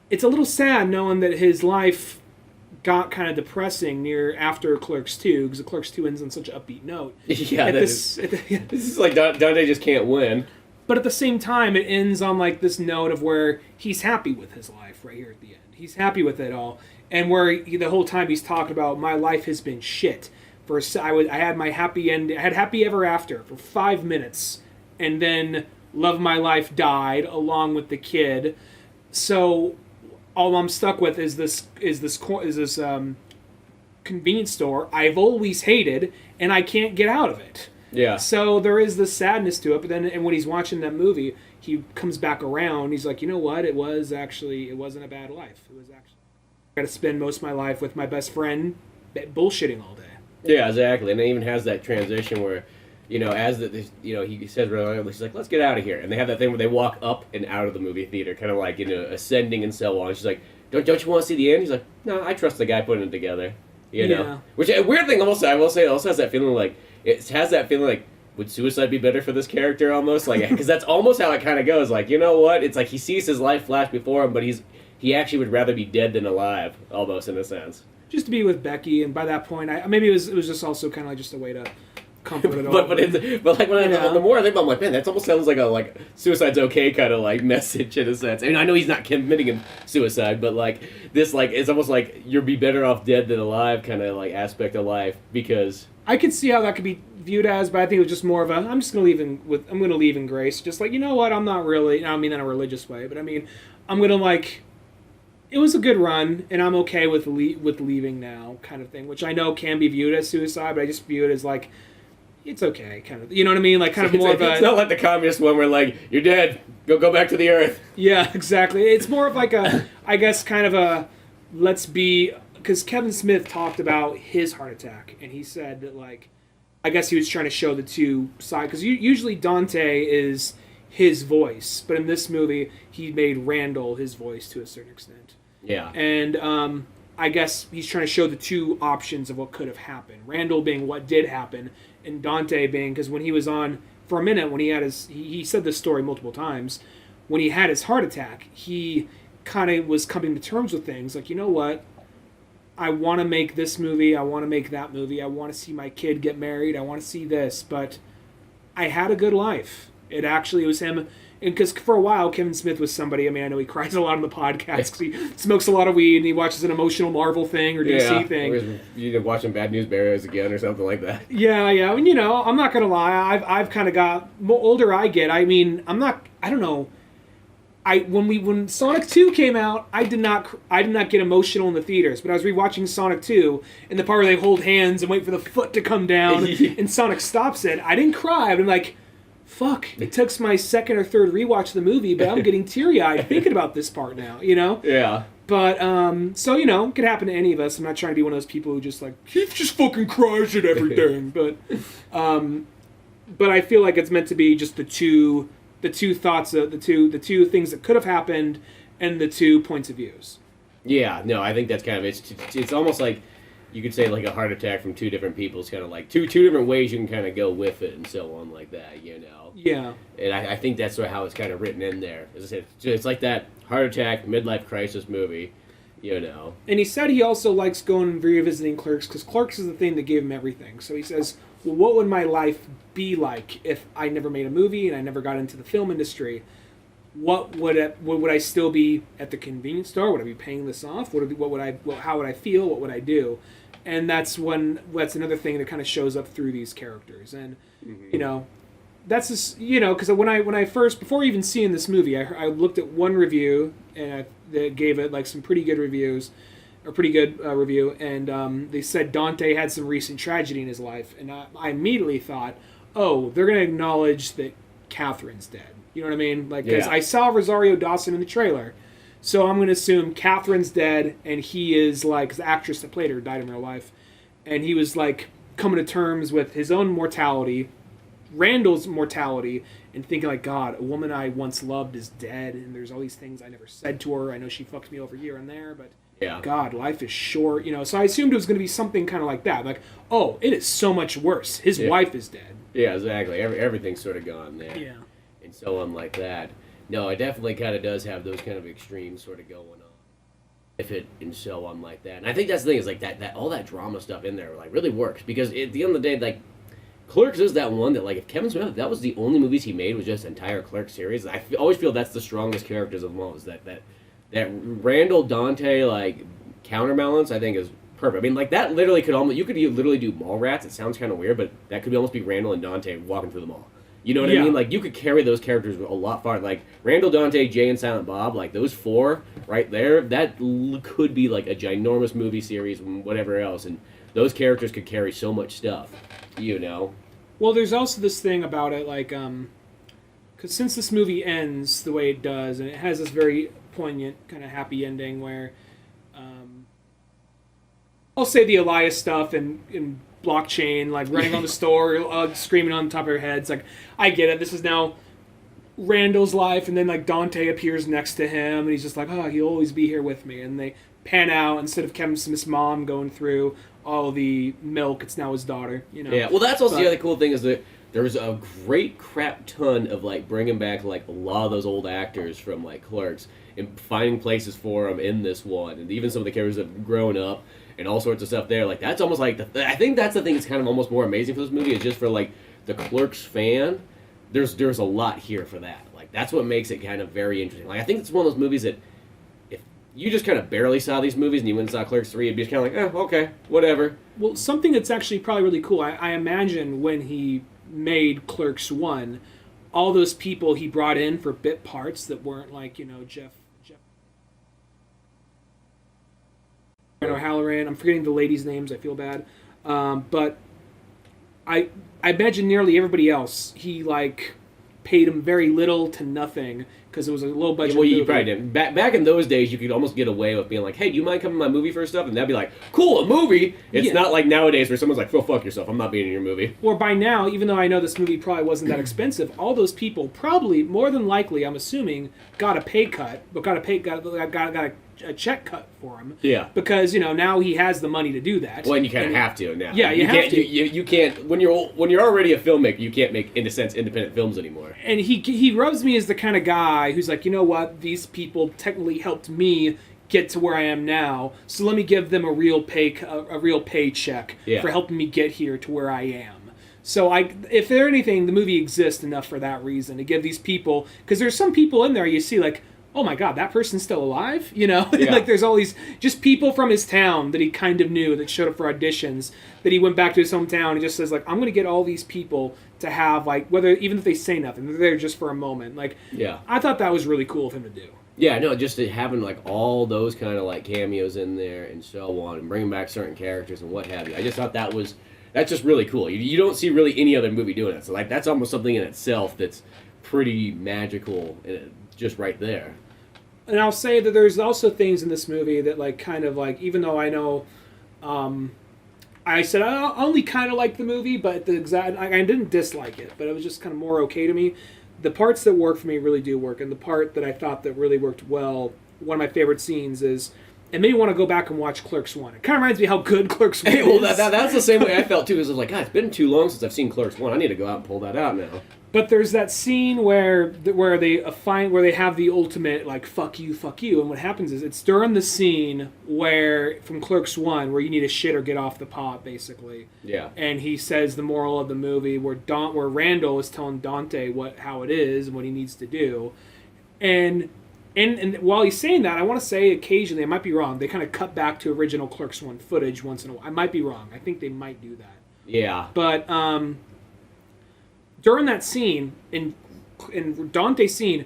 it's a little sad knowing that his life got kind of depressing after Clerks 2, because Clerks 2 ends on such an upbeat note. Yeah, this is like Dante just can't win. But at the same time, it ends on like this note of where he's happy with his life right here at the end. He's happy with it all. And where the whole time he's talking about, my life has been shit. I had my happy end. I had happy ever after for 5 minutes, and then love of my life died along with the kid. So all I'm stuck with is this convenience store I've always hated, and I can't get out of it. Yeah. So there is this sadness to it. But then, and when he's watching that movie, he comes back around. He's like, you know what? It wasn't a bad life. It was actually I got to spend most of my life with my best friend, bullshitting all day. Yeah, exactly, and it even has that transition where, he says, he's like, let's get out of here, and they have that thing where they walk up and out of the movie theater, kind of like, ascending and so on. She's like, don't you want to see the end? He's like, no, I trust the guy putting it together, know? Which, a weird thing also, I will say, it also has that feeling like, would suicide be better for this character almost? Like, because that's almost how it kind of goes, like, you know what? It's like he sees his life flash before him, but he actually would rather be dead than alive, almost, in a sense. Just to be with Becky, and by that point, maybe it was just also kind of like just a way to comfort it all. but the more I think about it, I'm like, man, that almost sounds like a suicide's okay kind of like message in a sense. I mean, I know he's not committing suicide, but like this, like it's almost like you'll be better off dead than alive kind of like aspect of life, because I could see how that could be viewed as, but I think it was just more of a I'm gonna leave in grace. Just like, you know what, I'm not really, I don't mean that in a religious way, but I mean I'm gonna like, it was a good run, and I'm okay with leaving now, kind of thing, which I know can be viewed as suicide, but I just view it as like, it's okay, kind of, you know what I mean? Like, kind of more of a... It's not like the communist one where, like, you're dead, go back to the earth. Yeah, exactly. It's more of like a, I guess, kind of a, let's be... Because Kevin Smith talked about his heart attack, and he said that, like, I guess he was trying to show the two sides, because usually Dante is his voice, but in this movie, he made Randall his voice to a certain extent. Yeah. And I guess he's trying to show the two options of what could have happened. Randall being what did happen, and Dante being, because when he was on, for a minute, when he had his, he said this story multiple times, when he had his heart attack, he kind of was coming to terms with things, like, you know what, I want to make this movie, I want to make that movie, I want to see my kid get married, I want to see this, but I had a good life. It was him. And because for a while, Kevin Smith was somebody, I mean, I know he cries a lot on the podcast because he smokes a lot of weed and he watches an emotional Marvel thing or DC thing. Or you're watching Bad News Bears again or something like that. Yeah. I mean, you know, I'm not going to lie. I've kind of got, the older I get, I mean, I don't know. When Sonic 2 came out, I did not get emotional in the theaters, but I was rewatching Sonic 2, and the part where they hold hands and wait for the foot to come down, and Sonic stops it. I didn't cry, but I'm like, fuck, it took my second or third rewatch of the movie, but I'm getting teary-eyed thinking about this part now, you know? Yeah. But, so, you know, it could happen to any of us. I'm not trying to be one of those people who just, like, he just fucking cries at everything. But I feel like it's meant to be just the two thoughts, the two things that could have happened, and the 2 points of views. Yeah, no, I think that's kind of, it's almost like, you could say like a heart attack from 2 different people. It's kind of like two different ways you can kind of go with it and so on like that, you know? Yeah. And I think that's sort of how it's kind of written in there. As I said, it's like that heart attack, midlife crisis movie, you know? And he said he also likes going and revisiting Clerks, because Clerks is the thing that gave him everything. So he says, well, what would my life be like if I never made a movie and I never got into the film industry? What would I still be at the convenience store? Would I be paying this off? How would I feel? What would I do? And that's another thing that kind of shows up through these characters. And, you know, that's just, you know, because when I first, before even seeing this movie, I looked at one review and that gave it like some pretty good reviews, or pretty good review, and they said Dante had some recent tragedy in his life, and I immediately thought, oh, they're going to acknowledge that Catherine's dead. You know what I mean? Like, because I saw Rosario Dawson in the trailer. So I'm going to assume Catherine's dead, and he is, like, the actress that played her died in real life. And he was, like, coming to terms with his own mortality, Randall's mortality, and thinking, like, God, a woman I once loved is dead, and there's all these things I never said to her. I know she fucked me over here and there, but, God, life is short, you know. So I assumed it was going to be something kind of like that. Like, oh, it is so much worse. His wife is dead. Yeah, exactly. Everything's sort of gone there. Yeah. And so on like that. No, it definitely kind of does have those kind of extremes sort of going on. If it and so on like that. And I think that's the thing, is like that all that drama stuff in there like really works, because at the end of the day, like, Clerks is that one that, like, if Kevin Smith, that was the only movies he made was just entire Clerks series. I always feel that's the strongest characters of them all, is that Randall Dante like counterbalance, I think, is perfect. I mean, like, that literally could almost, you could literally do Mallrats. It sounds kind of weird, but that could almost be Randall and Dante walking through the mall. You know what I mean? Like, you could carry those characters a lot farther. Like, Randall, Dante, Jay, and Silent Bob, like, those 4 right there, that could be, like, a ginormous movie series and whatever else. And those characters could carry so much stuff, you know? Well, there's also this thing about it, like, because since this movie ends the way it does, and it has this very poignant, kind of happy ending where, I'll say the Elias stuff and blockchain, like running on the store, screaming on top of your heads. Like, I get it. This is now Randall's life, and then like Dante appears next to him, and he's just like, oh, he'll always be here with me. And they pan out, instead of Kevin Smith's mom going through all the milk, it's now his daughter. You know. Yeah. Well, that's also the other cool thing, is that there was a great crap ton of like bringing back like a lot of those old actors from like Clerks and finding places for them in this one, and even some of the characters that have grown up. And all sorts of stuff there. Like, that's almost like, I think that's the thing that's kind of almost more amazing for this movie, is just for, like, the Clerks fan, there's a lot here for that. Like, that's what makes it kind of very interesting. Like, I think it's one of those movies that, if you just kind of barely saw these movies and you went and saw Clerks 3, it'd be kind of like, okay, whatever. Well, something that's actually probably really cool, I imagine when he made Clerks 1, all those people he brought in for bit parts that weren't like, Jeff O'Halloran. I'm forgetting the ladies' names, I feel bad. But I imagine nearly everybody else, he like paid him very little to nothing because it was a low budget movie. You probably didn't. Back in those days, you could almost get away with being like, hey, do you mind coming to my movie for stuff? And that'd be like, cool, a movie? It's not like nowadays where someone's like, go fuck yourself, I'm not being in your movie. Or by now, even though I know this movie probably wasn't that expensive, all those people probably, more than likely, I'm assuming, got a pay cut, but got a check cut for him. Yeah. Because, now he has the money to do that. Well, and you kind of have to now. Yeah, you have to. You can't, when you're already a filmmaker, you can't make, in a sense, independent films anymore. And he rubs me as the kind of guy who's like, you know what, these people technically helped me get to where I am now, so let me give them a real paycheck for helping me get here to where I am. So if there anything, the movie exists enough for that reason, to give these people, because there's some people in there you see like, oh my god, that person's still alive? Like there's all these just people from his town that he kind of knew that showed up for auditions, that he went back to his hometown and just says like, I'm going to get all these people to have like, whether even if they say nothing, they're there just for a moment. Like, I thought that was really cool of him to do. Yeah, no, just having like all those kind of like cameos in there and so on, and bringing back certain characters and what have you. I just thought that's just really cool. You don't see really any other movie doing it. So like that's almost something in itself that's pretty magical, just right there. And I'll say that there's also things in this movie that like kind of like, even though I know, I said I only kind of liked the movie, but I didn't dislike it, but it was just kind of more okay to me. The parts that work for me really do work, and the part that I thought that really worked well, one of my favorite scenes is, it made me want to go back and watch Clerks 1. It kind of reminds me how good Clerks 1 is. Well, that's the same way I felt too, because I was like, God, it's been too long since I've seen Clerks 1. I need to go out and pull that out now. But there's that scene where they have the ultimate like fuck you, and what happens is it's during the scene where from Clerks 1 where you need to shit or get off the pot basically. Yeah. And he says the moral of the movie where Randall is telling Dante how it is and what he needs to do, and while he's saying that, I want to say occasionally, I might be wrong, they kind of cut back to original Clerks 1 footage once in a while. I might be wrong. I think they might do that. Yeah. But during that scene, in Dante's scene,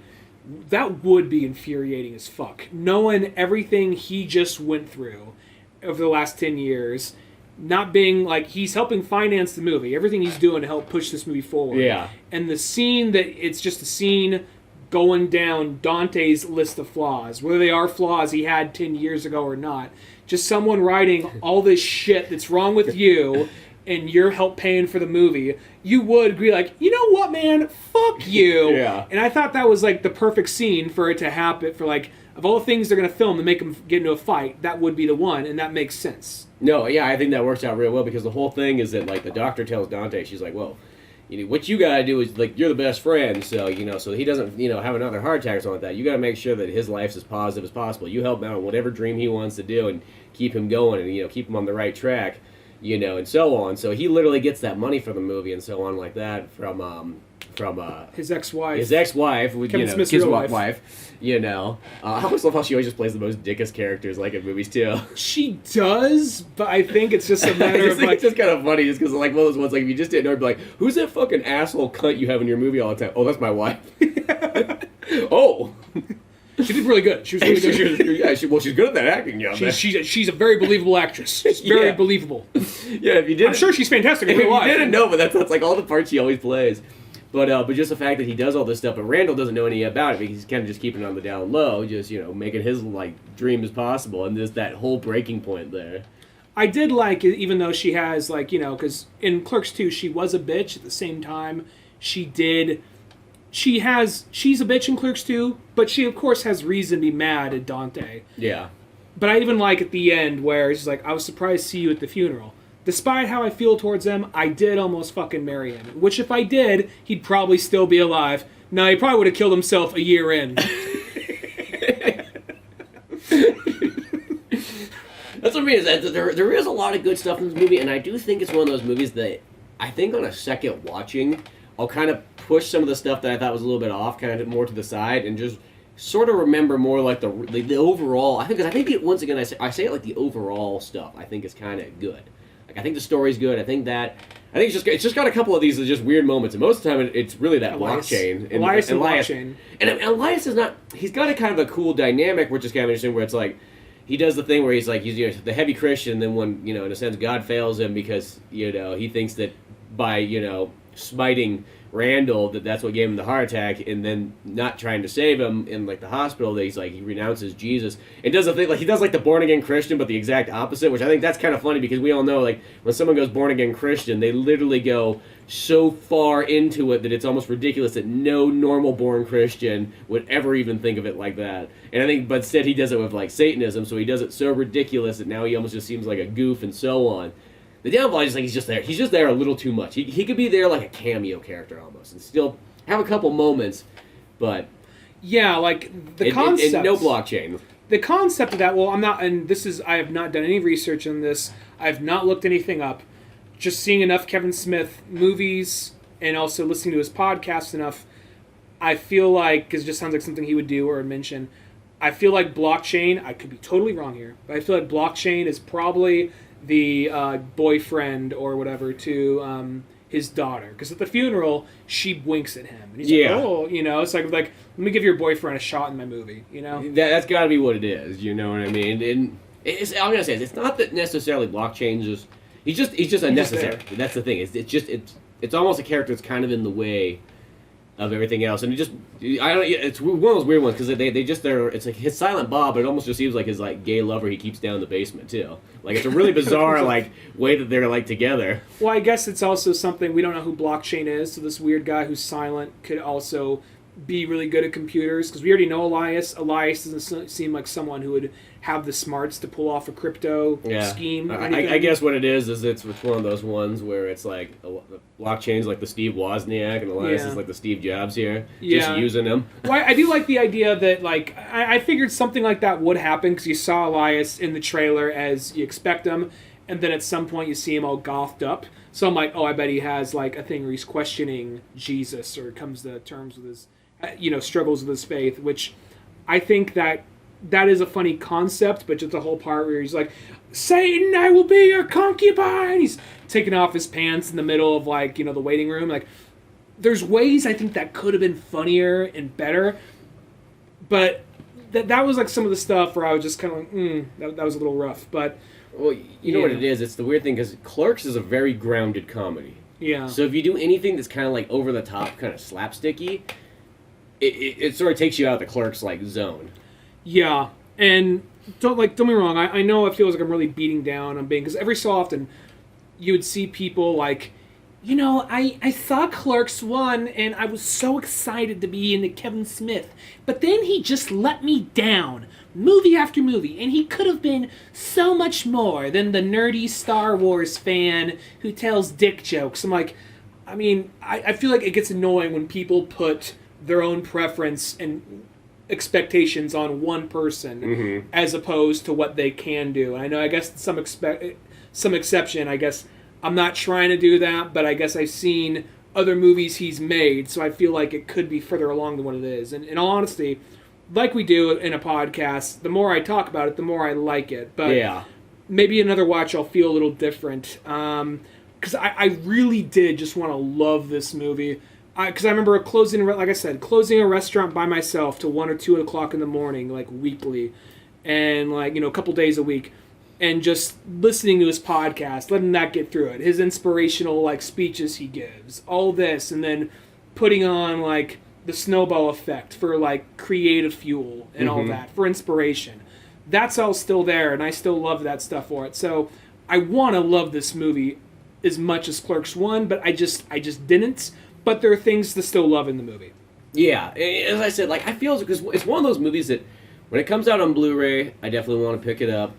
that would be infuriating as fuck. Knowing everything he just went through over the last 10 years, not being like, he's helping finance the movie, everything he's doing to help push this movie forward. Yeah. And the scene that it's just a scene going down Dante's list of flaws, whether they are flaws he had 10 years ago or not, just someone writing all this shit that's wrong with you and you're help paying for the movie, you would be like, you know what, man, fuck you. Yeah. And I thought that was like the perfect scene for it to happen, for like, of all the things they're going to film to make them get into a fight, that would be the one, and that makes sense. No, yeah, I think that works out real well, because the whole thing is that like the doctor tells Dante, she's like, well, what you gotta do is like, you're the best friend, so so he doesn't have another heart attack or something like that. You gotta make sure that his life's as positive as possible. You help him out on whatever dream he wants to do and keep him going and keep him on the right track, and so on. So he literally gets that money for the movie and so on like that from his ex-wife. With Kevin Smith's his real wife. I always love how she always just plays the most dickish characters like in movies too. She does, but I think it's just a matter of like, it's just kind of funny, just because like one of those ones like if you just didn't know, you'd be like, who's that fucking asshole cunt you have in your movie all the time? Oh, that's my wife. Oh. She did really good. She was really good. She's good at that acting job. She's a very believable actress. She's very believable. Yeah, if you didn't, I'm sure she's fantastic in real life. You didn't know, but that's like all the parts she always plays. But just the fact that he does all this stuff, but Randall doesn't know any about it because he's kind of just keeping it on the down low, just making his like dream as possible, and there's that whole breaking point there. I did like it, even though she has like because in Clerks 2 she was a bitch. At the same time, she's a bitch in Clerks 2, but she of course has reason to be mad at Dante. Yeah. But I even like at the end where she's like, I was surprised to see you at the funeral. Despite how I feel towards him, I did almost fucking marry him. Which if I did, he'd probably still be alive. No, he probably would have killed himself a year in. That's what I mean, is that there is a lot of good stuff in this movie, and I do think it's one of those movies that I think on a second watching, I'll kind of push some of the stuff that I thought was a little bit off kind of more to the side and just sort of remember more like the overall. I think once again I say it like the overall stuff I think is kind of good. Like I think the story's good. I think it's just got a couple of these just weird moments, and most of the time it's really that blockchain. Elias and blockchain. And Elias is not. He's got a kind of a cool dynamic, which is kind of interesting, where it's like he does the thing where he's like he's the heavy Christian, and then when in a sense God fails him because he thinks that by smiting Randall that's what gave him the heart attack, and then not trying to save him in like the hospital, that he's like he renounces Jesus and does the thing like he does like the born again Christian, but the exact opposite, which I think that's kind of funny because we all know like when someone goes born again Christian, they literally go so far into it that it's almost ridiculous that no normal born Christian would ever even think of it like that. And I think, but instead he does it with like Satanism, so he does it so ridiculous that now he almost just seems like a goof and so on. The downfall is like he's just there. He's just there a little too much. He could be there like a cameo character almost, and still have a couple moments, but yeah, like the concept. No blockchain. The concept of that. Well, I'm not, and this is I have not done any research on this. I have not looked anything up. Just seeing enough Kevin Smith movies and also listening to his podcast enough, I feel like because it just sounds like something he would do or mention. I feel like blockchain. I could be totally wrong here, but I feel like blockchain is probably the boyfriend or whatever to his daughter, because at the funeral she winks at him and he's like, oh, it's like let me give your boyfriend a shot in my movie, that's got to be what it is, you know what I mean? And I'm gonna say it's not that necessarily blockchain just he's just unnecessary. That's the thing. It's almost a character that's kind of in the way of everything else, and it's one of those weird ones because it's like his Silent Bob, but it almost just seems like his like gay lover he keeps down in the basement too. Like it's a really bizarre like way that they're like together. Well, I guess it's also something we don't know who blockchain is, so this weird guy who's silent could also be really good at computers, because we already know Elias. Elias doesn't seem like someone who would have the smarts to pull off a crypto scheme. I guess what it is it's one of those ones where it's like blockchain's like the Steve Wozniak and Elias is like the Steve Jobs here, just using them. Well, I do like the idea that like I figured something like that would happen because you saw Elias in the trailer as you expect him, and then at some point you see him all gothed up. So I'm like, oh, I bet he has like a thing where he's questioning Jesus or comes to terms with his struggles with his faith, which I think that is a funny concept, but just the whole part where he's like, Satan, I will be your concubine. He's taking off his pants in the middle of like, the waiting room. Like, there's ways I think that could have been funnier and better, but that was like some of the stuff where I was just kind of like, that was a little rough. But well, you know what it is? It's the weird thing because Clerks is a very grounded comedy. Yeah. So if you do anything that's kind of like over the top, kind of slapsticky, it sort of takes you out of the Clerks like zone. Yeah, and don't get me wrong. I know it feels like I'm really beating down on being, because every so often you would see people like, I saw Clerks 1 and I was so excited to be into Kevin Smith, but then he just let me down movie after movie, and he could have been so much more than the nerdy Star Wars fan who tells dick jokes. I'm like, I feel like it gets annoying when people put their own preference and expectations on one person as opposed to what they can do. And I know, I guess some exception, I guess I'm not trying to do that, but I guess I've seen other movies he's made, so I feel like it could be further along than what it is. And in all honesty, like we do in a podcast, the more I talk about it, the more I like it. But maybe another watch I'll feel a little different. Because I really did just want to love this movie. Because I remember closing a restaurant by myself till 1 or 2 o'clock in the morning, like weekly, and like a couple days a week, and just listening to his podcast, letting that get through it, his inspirational like speeches he gives, all this, and then putting on like the snowball effect for like creative fuel and all that for inspiration. That's all still there, and I still love that stuff for it. So I want to love this movie as much as Clerks 1, but I just didn't. But there are things to still love in the movie. Yeah, as I said, like I feel because it's one of those movies that when it comes out on Blu-ray, I definitely want to pick it up,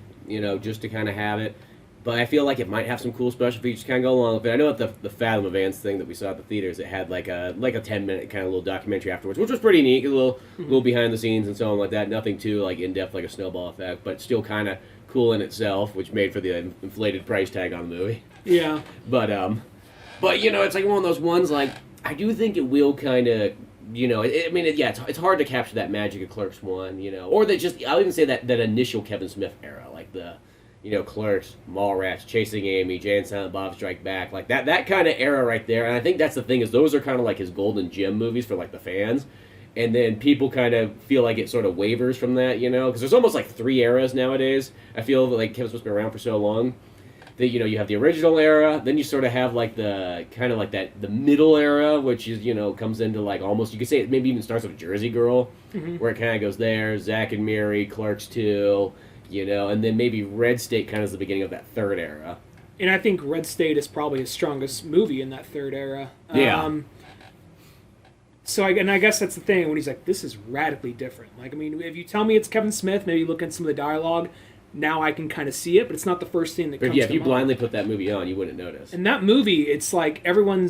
just to kind of have it. But I feel like it might have some cool special features kind of go along with it. I know at the Fathom Advance thing that we saw at the theaters, it had like a 10-minute kind of little documentary afterwards, which was pretty neat, a little behind the scenes and so on like that. Nothing too like in depth like a snowball effect, but still kind of cool in itself, which made for the inflated price tag on the movie. Yeah. But it's like one of those ones like. I do think it will kind of it's hard to capture that magic of Clerks 1, or I'll even say that initial Kevin Smith era, like the, Clerks, Mallrats, Chasing Amy, Jay and Silent Bob Strike Back, like that kind of era right there. And I think that's the thing, is those are kind of like his golden gem movies for like the fans. And then people kind of feel like it sort of wavers from that, because there's almost like 3 eras nowadays. I feel like Kevin Smith's been around for so long that, you have the original era, then you sort of have like the kind of like the middle era, which is, comes into like almost, you could say it maybe even starts with Jersey Girl, where it kind of goes there, Zack and Miri, Clerks 2, and then maybe Red State kind of is the beginning of that 3rd era. And I think Red State is probably his strongest movie in that 3rd era. Yeah. I guess that's the thing, when he's like, this is radically different. Like, I mean, if you tell me it's Kevin Smith, maybe look at some of the dialogue, now I can kind of see it, but it's not the first thing that comes to mind. If you blindly put that movie on, you wouldn't notice. And that movie, it's like and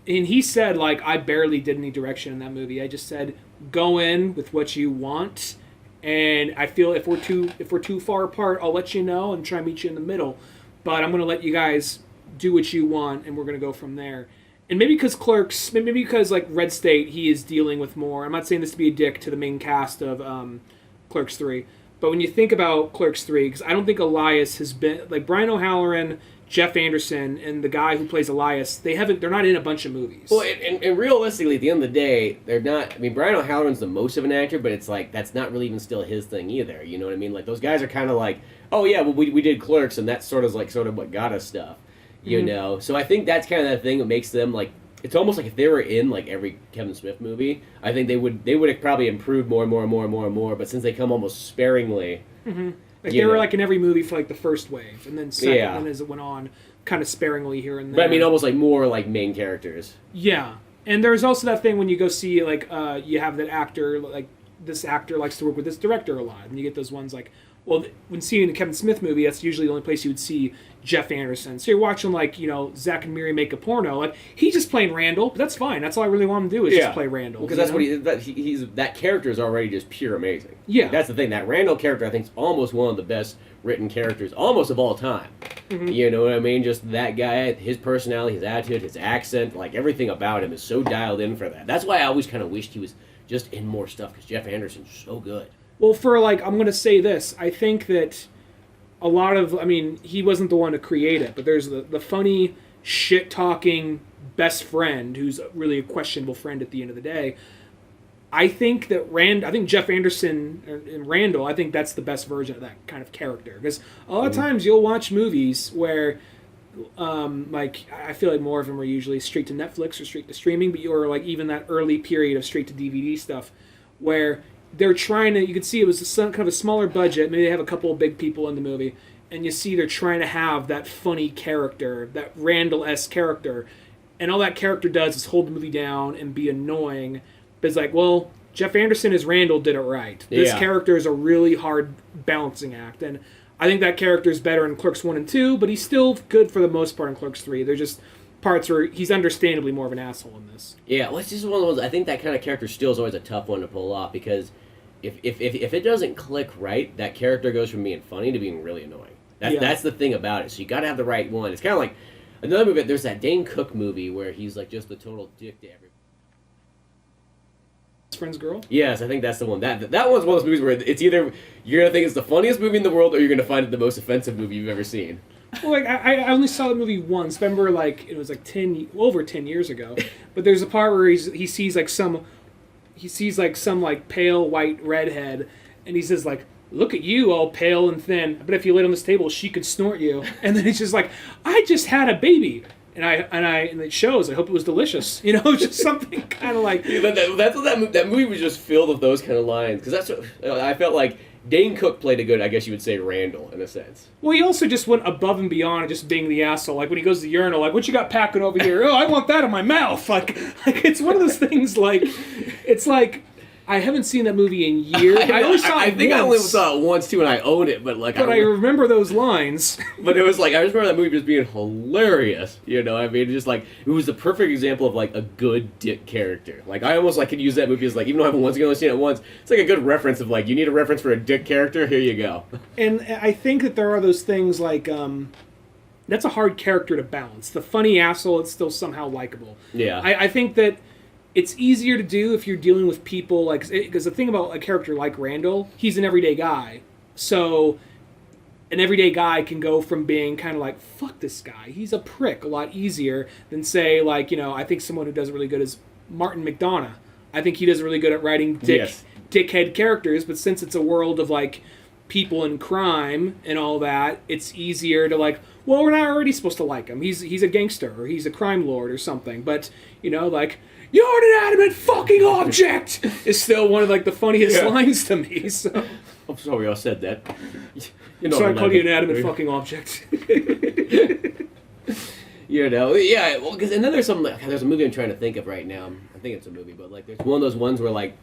he said, like, I barely did any direction in that movie. I just said, go in with what you want, and I feel if we're too far apart, I'll let you know and try and meet you in the middle. But I'm going to let you guys do what you want, and we're going to go from there. And maybe because Clerks, maybe because like Red State, he is dealing with more. I'm not saying this to be a dick to the main cast of Clerks 3, but when you think about Clerks 3, because I don't think Elias has been, like Brian O'Halloran, Jeff Anderson, and the guy who plays Elias, they're not in a bunch of movies. Well, and realistically, at the end of the day, they're not. I mean, Brian O'Halloran's the most of an actor, but it's like that's not really even still his thing either. You know what I mean? Like those guys are kind of like, oh yeah, well we did Clerks, and that's sort of what got us stuff. So I think that's kind of the thing that makes them like, it's almost like if they were in like every Kevin Smith movie, I think they would have probably improved more and more and more and more and more, but since they come almost sparingly, like they were like in every movie for like the first wave, and then second, and as it went on, kind of sparingly here and there. But I mean, almost like more like main characters. Yeah, and there's also that thing when you go see like you have that actor, like this actor likes to work with this director a lot, and you get those ones like, well, when seeing a Kevin Smith movie, that's usually the only place you would see Jeff Anderson. So you're watching like, Zack and Miri make a porno. Like, he's just playing Randall, but that's fine. That's all I really want him to do is just play Randall. Because that's what he's that character is already just pure amazing. Yeah. That's the thing. That Randall character, I think, is almost one of the best written characters, almost of all time. You know what I mean? Just that guy, his personality, his attitude, his accent, like everything about him is so dialed in for that. That's why I always kind of wished he was just in more stuff, because Jeff Anderson's so good. Well, I'm going to say this. I think that a lot of, he wasn't the one to create it, but there's the funny, shit-talking best friend who's really a questionable friend at the end of the day. I think that I think Jeff Anderson and Randall, I think that's the best version of that kind of character. Because a lot of times you'll watch movies where, I feel like more of them are usually straight to Netflix or straight to streaming, or like even that early period of straight to DVD stuff, where they're trying to, you can see it was kind of a smaller budget, maybe they have a couple of big people in the movie, and you see they're trying to have that funny character, that Randall-esque character, and all that character does is hold the movie down and be annoying, but it's like, well, Jeff Anderson as Randall did it right. This character is a really hard balancing act, and I think that character is better in Clerks 1 and 2, but he's still good for the most part in Clerks 3. They're just parts where he's understandably more of an asshole in this. Yeah, well, it's just one of those, I think that kind of character still is always a tough one to pull off, because if it doesn't click right, that character goes from being funny to being really annoying. That's the thing about it. So you got to have the right one. It's kind of like another movie. There's that Dane Cook movie where he's like just the total dick to everybody. Friend's Girl? Yes, I think that's the one. That one's one of those movies where it's either you're gonna think it's the funniest movie in the world, or you're gonna find it the most offensive movie you've ever seen. Well, like I only saw the movie once. Remember, like it was like over 10 years ago. But there's a part where he sees some pale white redhead, and he says like, "Look at you, all pale and thin. But if you laid on this table, she could snort you." And then he's just like, "I just had a baby." And it shows. I hope it was delicious. Just something kind of like. Yeah, that's what that movie was just filled with those kind of lines, because that's what I felt like. Dane Cook played a good, I guess you would say, Randall in a sense. Well, he also just went above and beyond just being the asshole. Like when he goes to the urinal, like, "What you got packing over here?" "Oh, I want that in my mouth." Like it's one of those things. Like it's like. I haven't seen that movie in years. I only saw it once. I only saw it once too, and I own it. But I remember those lines. But it was like I just remember that movie just being hilarious. I mean, just like it was the perfect example of like a good dick character. Like I almost could use that movie as like, even though I haven't only seen it once, it's like a good reference of like, you need a reference for a dick character. Here you go. And I think that there are those things like that's a hard character to balance. The funny asshole is still somehow likable. Yeah. I think that. it's easier to do if you're dealing with people like, because the thing about a character like Randall, he's an everyday guy, so an everyday guy can go from being kind of like, fuck this guy, he's a prick, a lot easier than say, like, I think someone who does it really good is Martin McDonagh. I think he does really good at writing dickhead characters, but since it's a world of, like, people and crime and all that, it's easier to, like, well, we're not already supposed to like him. He's a gangster, or he's a crime lord or something, but, like, you're an inanimate fucking object is still one of, like, the funniest lines to me, so... I'm sorry I said that. So I called you an inanimate fucking object. Well, because and then there's a movie I'm trying to think of right now. I think it's a movie, but like there's one of those ones where like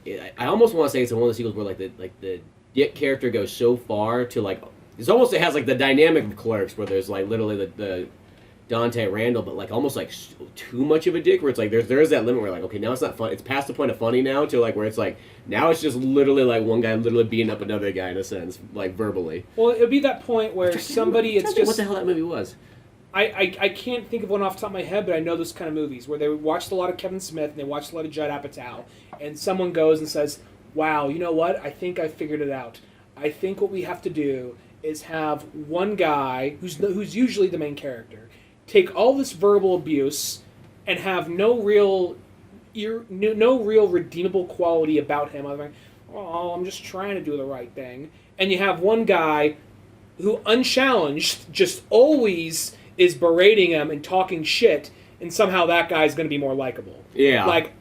I almost want to say it's one of the sequels where the Dick character goes so far to like it has like the dynamic of Clerks where there's like literally the Dante Randall, but like almost like too much of a dick where it's like there is that limit where like okay now it's not fun, it's past the point of funny now to like where it's like now it's just literally like one guy literally beating up another guy in a sense like verbally. Well, it would be that point where somebody it's just what the hell that movie was. I can't think of one off the top of my head, but I know those kind of movies where they watched a lot of Kevin Smith and they watched a lot of Judd Apatow, and someone goes and says, wow, you know what? I think I figured it out. I think what we have to do is have one guy, who's usually the main character, take all this verbal abuse and have no real redeemable quality about him. I'm like, oh, I'm just trying to do the right thing. And you have one guy who, unchallenged, just always is berating him and talking shit, and somehow that guy's going to be more likable. Yeah. Like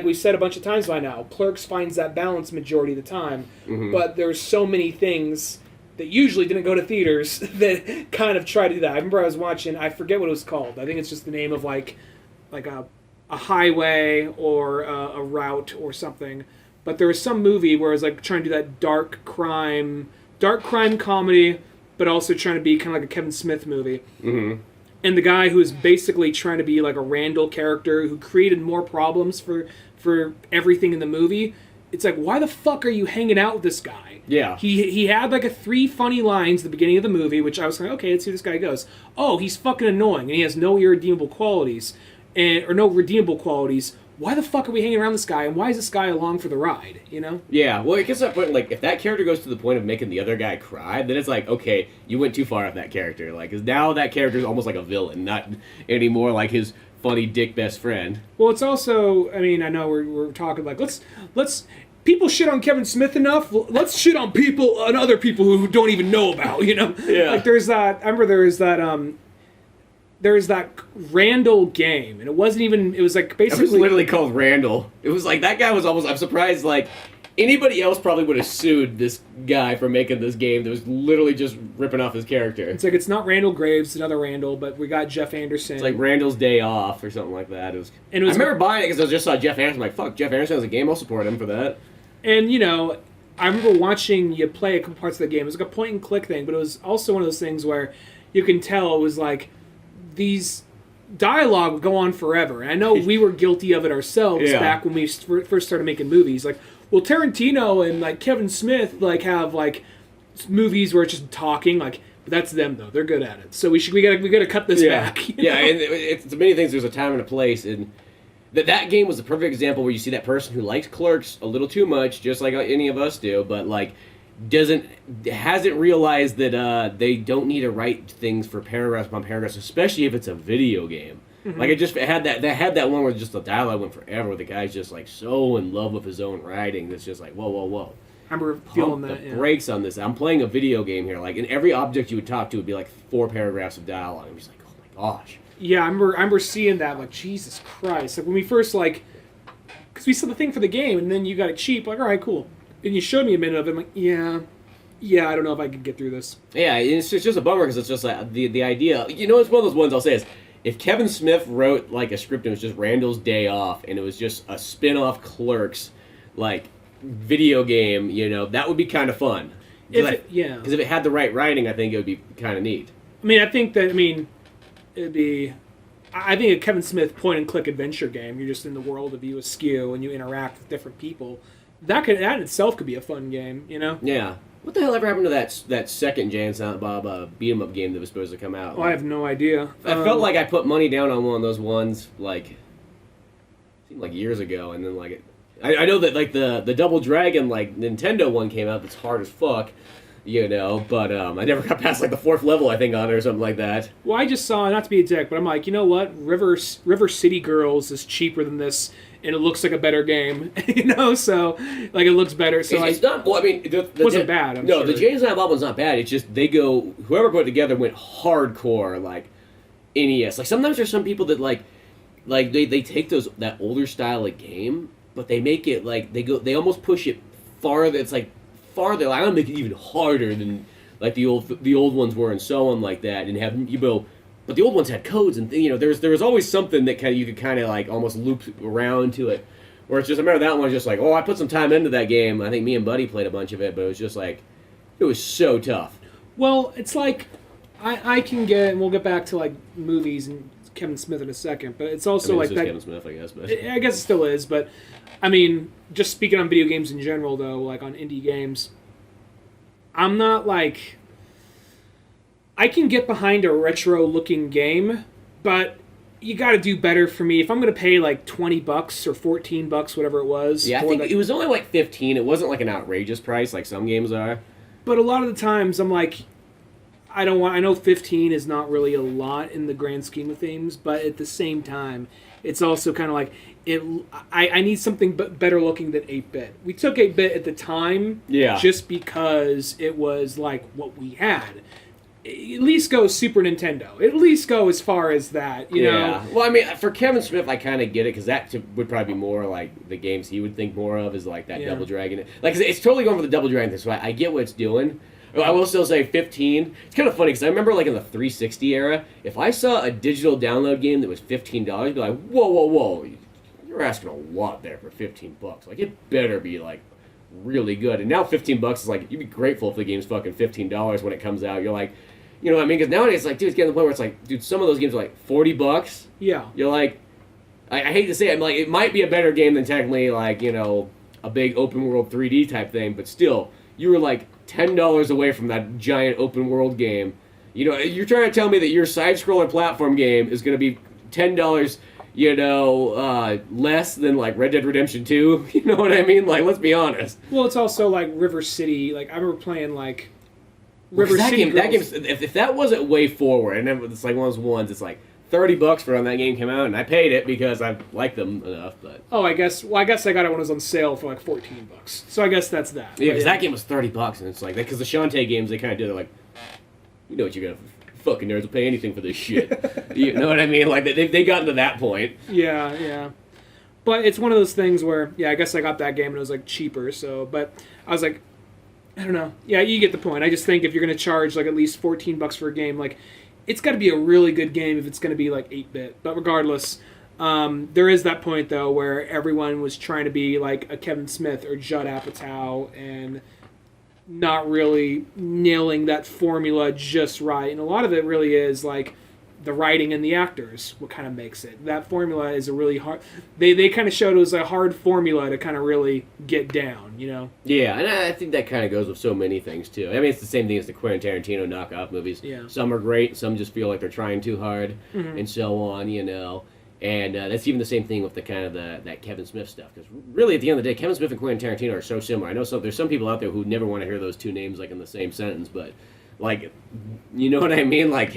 we said a bunch of times by now, Clerks finds that balance majority of the time, but there's so many things that usually didn't go to theaters that kind of try to do that. I remember I was watching, I forget what it was called. I think it's just the name of like a highway or a route or something. But there was some movie where it was like trying to do that dark crime comedy, but also trying to be kind of like a Kevin Smith movie. Mm-hmm. And the guy who was basically trying to be like a Randall character who created more problems for everything in the movie. It's like, why the fuck are you hanging out with this guy? Yeah. He had like 3 funny lines at the beginning of the movie, which I was like, okay, let's see where this guy goes. Oh, he's fucking annoying, and he has no irredeemable qualities. Or no redeemable qualities. Why the fuck are we hanging around this guy, and why is this guy along for the ride, Yeah, well, it gets to that point, like, if that character goes to the point of making the other guy cry, then it's like, okay, you went too far off that character. Like, because now that character is almost like a villain, not anymore like his funny dick best friend. Well, it's also, I mean, I know we're talking like, let's people shit on Kevin Smith enough, let's shit on other people who don't even know about, Yeah. Like, I remember there was that Randall game, and it wasn't even, it was like basically... It was literally called Randall. It was like, that guy was almost, I'm surprised, like, anybody else probably would have sued this guy for making this game that was literally just ripping off his character. It's like, it's not Randall Graves, it's another Randall, but we got Jeff Anderson. It's like Randall's Day Off or something like that. I remember buying it because I just saw Jeff Anderson, like, fuck, Jeff Anderson has a game, I'll support him for that. And, I remember watching you play a couple parts of the game. It was like a point-and-click thing, but it was also one of those things where you can tell it was like, these dialogue would go on forever. And I know we were guilty of it ourselves back when we first started making movies. Like, well, Tarantino and like Kevin Smith like have like movies where it's just talking. Like, but that's them though; they're good at it. So we gotta cut this back. Yeah, and it's many things. There's a time and a place, and that game was a perfect example where you see that person who likes Clerks a little too much, just like any of us do, but like hasn't realized that they don't need to write things for paragraphs upon paragraphs, especially if it's a video game. Mm-hmm. Like it had that one where just the dialogue went forever, where the guy's just like so in love with his own writing that's just like whoa. I remember feeling that. The brakes on this. I'm playing a video game here. Like in every object you would talk to would be like 4 paragraphs of dialogue. I'm just like, oh my gosh. Yeah, I remember seeing that. Like, Jesus Christ! Like when we first because we saw the thing for the game, and then you got it cheap. Like, all right, cool. And you showed me a minute of it. I'm like, yeah, I don't know if I could get through this. Yeah, it's just a bummer because it's just like the idea. It's one of those ones I'll say is, if Kevin Smith wrote like a script and it was just Randall's Day Off and it was just a spin-off Clerks, like video game, that would be kind of fun. Because if it had the right writing, I think it would be kind of neat. I think it'd be. I think a Kevin Smith point-and-click adventure game. You're just in the world of you askew and you interact with different people. That in itself could be a fun game, Yeah. What the hell ever happened to that second Jay and Silent Bob beat 'em up game that was supposed to come out? Oh, I have no idea. I felt like I put money down on one of those ones, like seemed like years ago, and then like I know that like the Double Dragon like Nintendo one came out that's hard as fuck, you know, but I never got past like the 4th level I think on it or something like that. Well, I just saw, not to be a dick, but I'm like, you know what? River City Girls is cheaper than this, and it looks like a better game, you know. So like it looks better. So it's not. Well, I mean, it wasn't bad. I'm sure. The James and Bob one's not bad. It's just whoever put it together went hardcore like NES. Like sometimes there's some people that like they take that older style of game, but they make it like they almost push it farther. It's like farther. Like, I'm gonna make it even harder than like the old ones were, and so on like that. And have you know, but the old ones had codes, and you know, there was always something that you could kind of like almost loop around to it. Where it's just, I remember that one was just like, oh, I put some time into that game. I think me and Buddy played a bunch of it, but it was just like, it was so tough. Well, it's like I can get, and we'll get back to like movies and Kevin Smith in a second, but it's also like that. Kevin Smith, I guess, but I guess it still is, but I mean, just speaking on video games in general, though, like on indie games, I'm not like, I can get behind a retro-looking game, but you got to do better for me. If I'm going to pay like $20 or $14, whatever it was. Yeah, I think it was only like 15. It wasn't like an outrageous price like some games are. But a lot of the times, I'm like, I know 15 is not really a lot in the grand scheme of things, but at the same time, it's also kind of like I need something better looking than 8-bit. We took 8-bit at the time, just because it was like what we had. At least go Super Nintendo. At least go as far as that, you know. Well, I mean, for Kevin Smith, I kind of get it because that would probably be more like the games he would think more of is like that Double Dragon. Like it's totally going for the Double Dragon thing. So I get what it's doing. I will still say 15. It's kind of funny because I remember like in the 360 era, if I saw a digital download game that was $15, I'd be like, whoa, you're asking a lot there for $15. Like it better be like really good. And now $15 is like, you'd be grateful if the game's fucking $15 when it comes out. You're like, you know what I mean? Because nowadays it's like, dude, it's getting to the point where it's like, dude, some of those games are like $40. Yeah. You're like, I hate to say it, I'm like, it might be a better game than technically like, you know, a big open world 3D type thing, but still, you were like $10 away from that giant open world game. You know, you're trying to tell me that your side scroller platform game is going to be $10, you know, less than like Red Dead Redemption 2. You know what I mean? Like, let's be honest. Well, it's also like River City. Like I remember playing like River City. That game, if that wasn't way forward, and then it's like one of those ones, it's like $30 for when that game came out, and I paid it because I like them enough. But I guess I got it when it was on sale for like $14. So I guess that's that. Yeah, because that game was $30, and it's like because the Shantae games they kind of did it like, you know what you're gonna fucking nerds will pay anything for this shit. You know what I mean? Like they got to that point. Yeah. But it's one of those things where I guess I got that game and it was like cheaper. So, but I was like, I don't know. Yeah, you get the point. I just think if you're gonna charge like at least $14 for a game, like it's got to be a really good game if it's going to be like 8-bit. But regardless, there is that point though where everyone was trying to be like a Kevin Smith or Judd Apatow and not really nailing that formula just right. And a lot of it really is like the writing and the actors what kind of makes it. That formula is a really hard. They kind of showed it was a hard formula to kind of really get down, you know. Yeah, and I think that kind of goes with so many things too. I mean, it's the same thing as the Quentin Tarantino knockoff movies. Yeah. Some are great, some just feel like they're trying too hard, and so on, you know. And that's even the same thing with the kind of that Kevin Smith stuff. Because really, at the end of the day, Kevin Smith and Quentin Tarantino are so similar. I know there's some people out there who never want to hear those two names like in the same sentence, but like, you know what I mean? Like,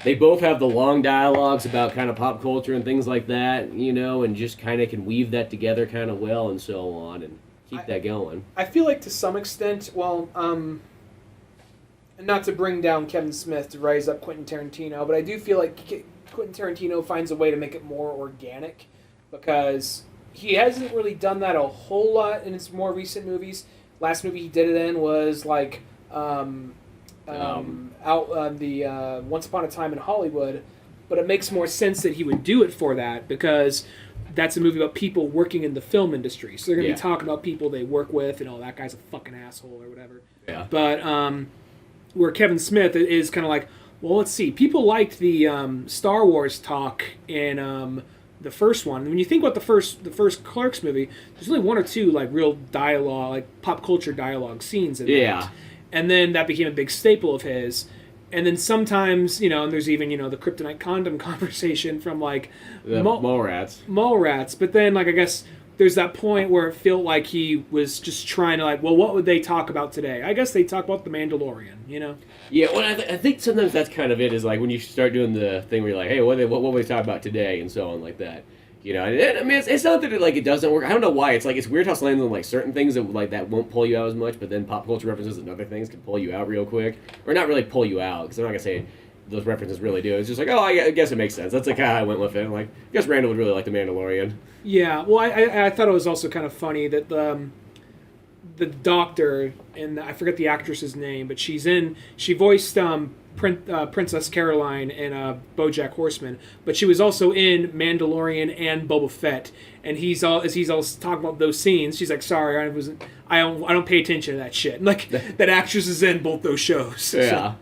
they both have the long dialogues about kind of pop culture and things like that, you know, and just kind of can weave that together kind of well and so on and keep that going. I feel like to some extent, and not to bring down Kevin Smith to raise up Quentin Tarantino, but I do feel like Quentin Tarantino finds a way to make it more organic because he hasn't really done that a whole lot in his more recent movies. Last movie he did it in was like the Once Upon a Time in Hollywood, but it makes more sense that he would do it for that because that's a movie about people working in the film industry. So they're going to be talking about people they work with and, that guy's a fucking asshole or whatever. Yeah. But where Kevin Smith is kind of like, well, let's see. People liked the Star Wars talk in the first one. When you think about the first Clerks movie, there's only one or two like real dialogue, like pop culture dialogue scenes in that. And then that became a big staple of his. And then sometimes, and there's even, the kryptonite condom conversation from, like... The mole rats. Mole rats. But then, like, I guess there's that point where it felt like he was just trying to, like, well, what would they talk about today? I guess they talk about The Mandalorian, Yeah, well, I think sometimes that's kind of it, is, like, when you start doing the thing where you're like, hey, what will they talk about today? And so on, like that. And I mean, it's not that it doesn't work. I don't know why. It's like, it's weird how Slam on, like, certain things that, like, that won't pull you out as much, but then pop culture references and other things can pull you out real quick. Or not really pull you out, because I'm not going to say those references really do. It's just like, oh, I guess it makes sense. That's like how I went with it. I'm like, I guess Randall would really like The Mandalorian. Yeah, well, I thought it was also kind of funny that the doctor, and I forget the actress's name, but she voiced Princess Caroline in BoJack Horseman, but she was also in Mandalorian and Boba Fett. And he's all talking about those scenes. She's like, "Sorry, I don't pay attention to that shit." Like that actress is in both those shows. Yeah, so.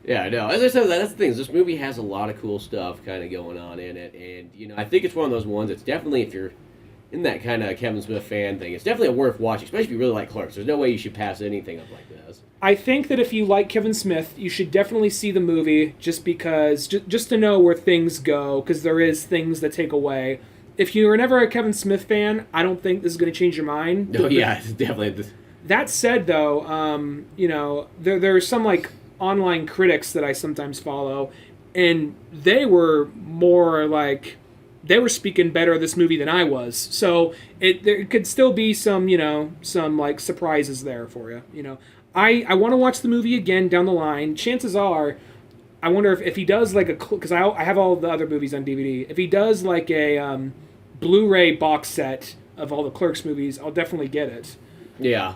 Yeah, I know. As I said, that's the thing. This movie has a lot of cool stuff kind of going on in it, and I think it's one of those ones. It's definitely, if you're in that kind of Kevin Smith fan thing, it's definitely worth watching, especially if you really like Clerks. There's no way you should pass anything up like this. I think that if you like Kevin Smith, you should definitely see the movie just because, just to know where things go, because there is things that take away. If you were never a Kevin Smith fan, I don't think this is going to change your mind. Oh, yeah, it's definitely. That said, though, there are some, like, online critics that I sometimes follow, and they were more like... They were speaking better of this movie than I was, so there could still be some, some like surprises there for you. I want to watch the movie again down the line. Chances are, I wonder if he does like because I have all the other movies on DVD. If he does like a Blu-ray box set of all the Clerks movies, I'll definitely get it. Yeah.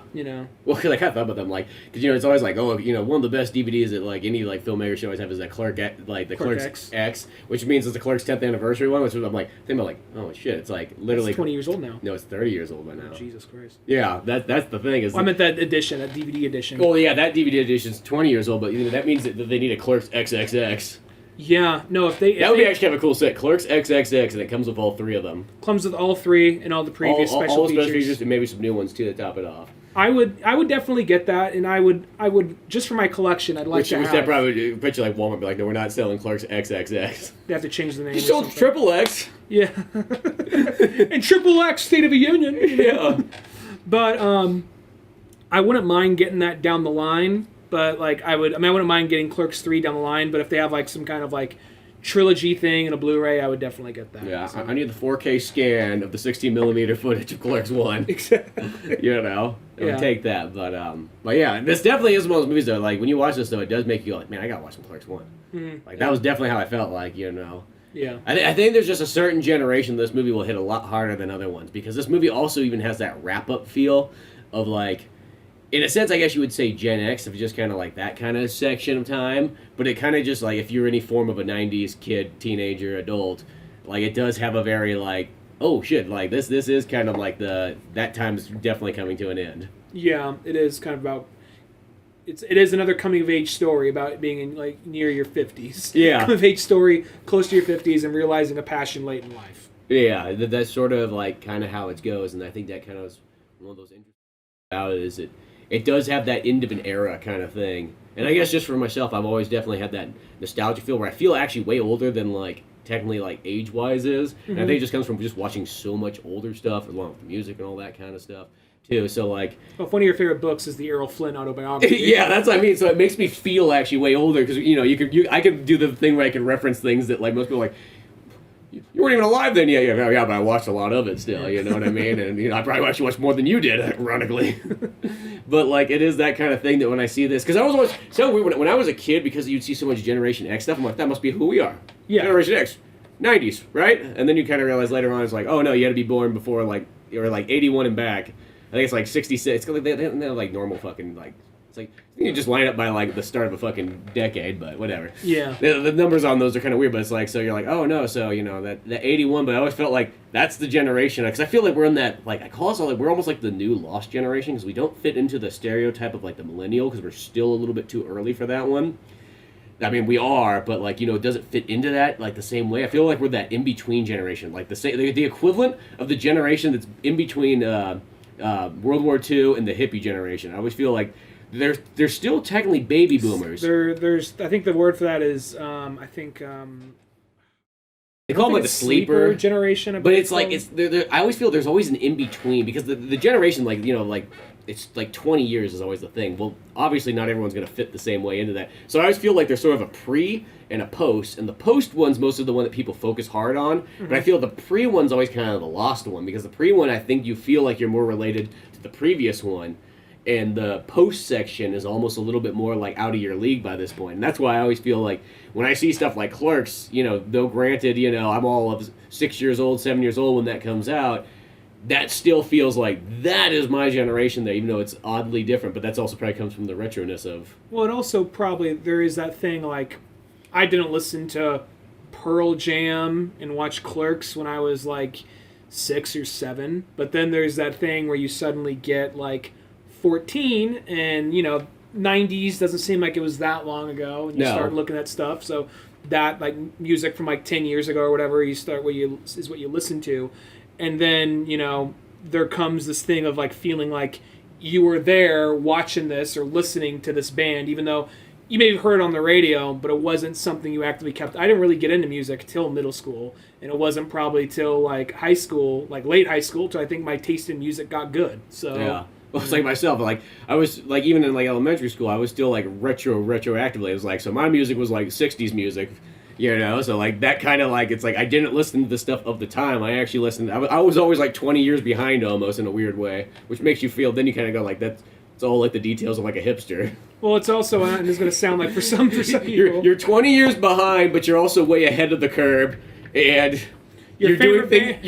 Well, because I kind of thought about them, like, because, it's always like, oh, one of the best DVDs that, like, any, like, filmmaker should always have is that Clerks X, which means it's the Clerks 10th anniversary one, which I'm, like, thinking about, like, oh, shit, it's, like, literally... It's 20 years old now. No, it's 30 years old by now. Oh, Jesus Christ. Yeah, that's the thing. Is I meant that edition, that DVD edition. Well, yeah, that DVD edition's 20 years old, but that means that they need a Clerks XXX. Yeah, no, if they... That would be actually have a cool set. Clerks XXX, and it comes with all three of them. Comes with all three and all the previous special features. And maybe some new ones, too, to top it off. I would definitely get that, and I would just for my collection, I'd like to have... Which that probably put you like Walmart, be like, no, we're not selling Clerks XXX. They have to change the name. You sold Triple X. Yeah. And Triple X, State of the Union. Yeah. But I wouldn't mind getting that down the line, but like I wouldn't mind getting Clerks 3 down the line, but if they have like some kind of like trilogy thing and a Blu-ray, I would definitely get that. Yeah, so. I need the 4K scan of the 16mm footage of Clerks 1. Exactly. I would take that. But yeah, this definitely is one of those movies, though, like, when you watch this, though, it does make you go, like, man, I gotta watch some Clerks 1. Mm-hmm. Like, that was definitely how I felt, like, Yeah. I think there's just a certain generation this movie will hit a lot harder than other ones, because this movie also even has that wrap-up feel of, like, in a sense, I guess you would say Gen X, if it's just kind of like that kind of section of time. But it kind of just, like, if you're any form of a 90s kid, teenager, adult, like, it does have a very, like, oh, shit, like, this is kind of like that time's definitely coming to an end. Yeah, it is kind of about... It is another coming-of-age story about being in, like, near your 50s. Yeah. Coming-of-age story, close to your 50s, and realizing a passion late in life. Yeah, that's sort of, like, kind of how it goes, and I think that kind of is one of those interesting things about it, is it does have that end of an era kind of thing. And I guess just for myself, I've always definitely had that nostalgia feel where I feel actually way older than, like, technically, like, age-wise is. Mm-hmm. And I think it just comes from just watching so much older stuff, along with the music and all that kind of stuff, too. So, like... Well, if one of your favorite books is the Errol Flynn autobiography. Yeah, that's what I mean. So it makes me feel actually way older, because, I could do the thing where I can reference things that, like, most people are like... You weren't even alive then, yeah, but I watched a lot of it still, you know what I mean? And, I probably actually watched more than you did, ironically. But, like, it is that kind of thing that when I see this, because I was always, so weird, when I was a kid, because you'd see so much Generation X stuff, I'm like, that must be who we are. Yeah. Generation X, 90s, right? And then you kind of realize later on, it's like, oh no, you had to be born before, like, or like 81 and back. I think it's like 66, because they have like normal fucking, like, it's like, you just line up by, like, the start of a fucking decade, but whatever. Yeah. The numbers on those are kind of weird, but it's like, so you're like, oh, no, so, that 81, but I always felt like that's the generation, because I feel like we're in that, like, I call us all, like, we're almost like the new lost generation, because we don't fit into the stereotype of, like, the millennial, because we're still a little bit too early for that one. I mean, we are, but, like, it doesn't fit into that, like, the same way. I feel like we're that in-between generation, like, the equivalent of the generation that's in between World War II and the hippie generation. I always feel like they're still technically baby boomers. There's I think the word for that is They call them like the sleeper generation, but it's like I always feel there's always an in between because the generation like it's like 20 years is always the thing. Well, obviously not everyone's gonna fit the same way into that. So I always feel like there's sort of a pre and a post, and the post one's most of the one that people focus hard on. Mm-hmm. But I feel the pre one's always kind of the lost one because the pre one I think you feel like you're more related to the previous one. And the post section is almost a little bit more like out of your league by this point. And that's why I always feel like when I see stuff like Clerks, though granted, I'm all of 6 years old, 7 years old when that comes out, that still feels like that is my generation there, even though it's oddly different. But that's also probably comes from the retroness of... Well, and also probably there is that thing like, I didn't listen to Pearl Jam and watch Clerks when I was like 6 or 7. But then there's that thing where you suddenly get like 14 and 90s doesn't seem like it was that long ago and you start looking at stuff, so that like music from like 10 years ago or whatever is what you listen to, and then there comes this thing of like feeling like you were there watching this or listening to this band even though you may have heard it on the radio, but it wasn't something you actively kept. I didn't really get into music till middle school, and it wasn't probably till like high school, like late high school, till I think my taste in music got good. So yeah. Well, it's like myself, like, I was, like, even in, like, elementary school, I was still, like, retroactively. It was like, so my music was, like, 60s music, so, like, that kind of, like, it's like, I didn't listen to the stuff of the time. I actually listened, I was always, like, 20 years behind, almost, in a weird way, which makes you feel, then you kind of go, like, it's all, like, the details of, like, a hipster. Well, it's also, and it's going to sound like for some people. You're 20 years behind, but you're also way ahead of the curve, and you're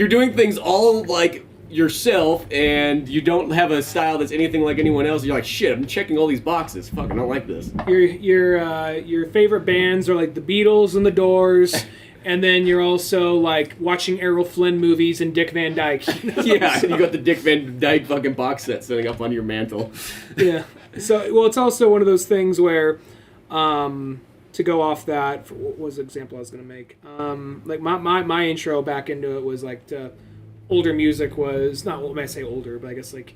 doing things all, like... yourself, and you don't have a style that's anything like anyone else. You're like, shit, I'm checking all these boxes. Fuck, I don't like this. Your favorite bands are like the Beatles and the Doors, and then you're also like watching Errol Flynn movies and Dick Van Dyke. Yeah, so you got the Dick Van Dyke fucking box set sitting up on your mantle. Yeah. So, well, it's also one of those things where, to go off that, what was the example I was going to make? Like my intro back into it was like older music was not when I say older, but I guess like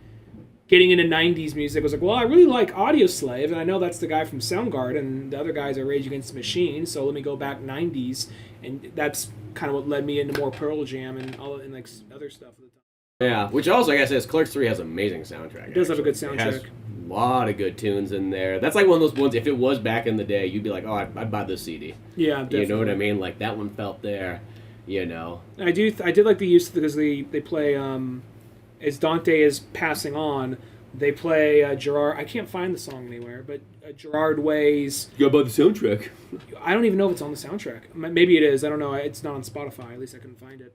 getting into 90s music was like, well, I really like Audioslave, and I know that's the guy from Soundgarden, and the other guys are Rage Against the Machine, so let me go back 90s, and that's kind of what led me into more Pearl Jam and all and like other stuff at the time. Yeah, which also, like I said, Clerks 3 has an amazing soundtrack. It does have a good soundtrack. It has a lot of good tunes in there. That's like one of those ones, if it was back in the day, you'd be like, oh, I'd buy this CD. Yeah, definitely. You know what I mean? Like, that one felt there. I did like the use because they play as Dante is passing on, they play Gerard. I can't find the song anywhere, but Gerard Way's. You got about the soundtrack. I don't even know if it's on the soundtrack. Maybe it is. I don't know. It's not on Spotify. At least I couldn't find it.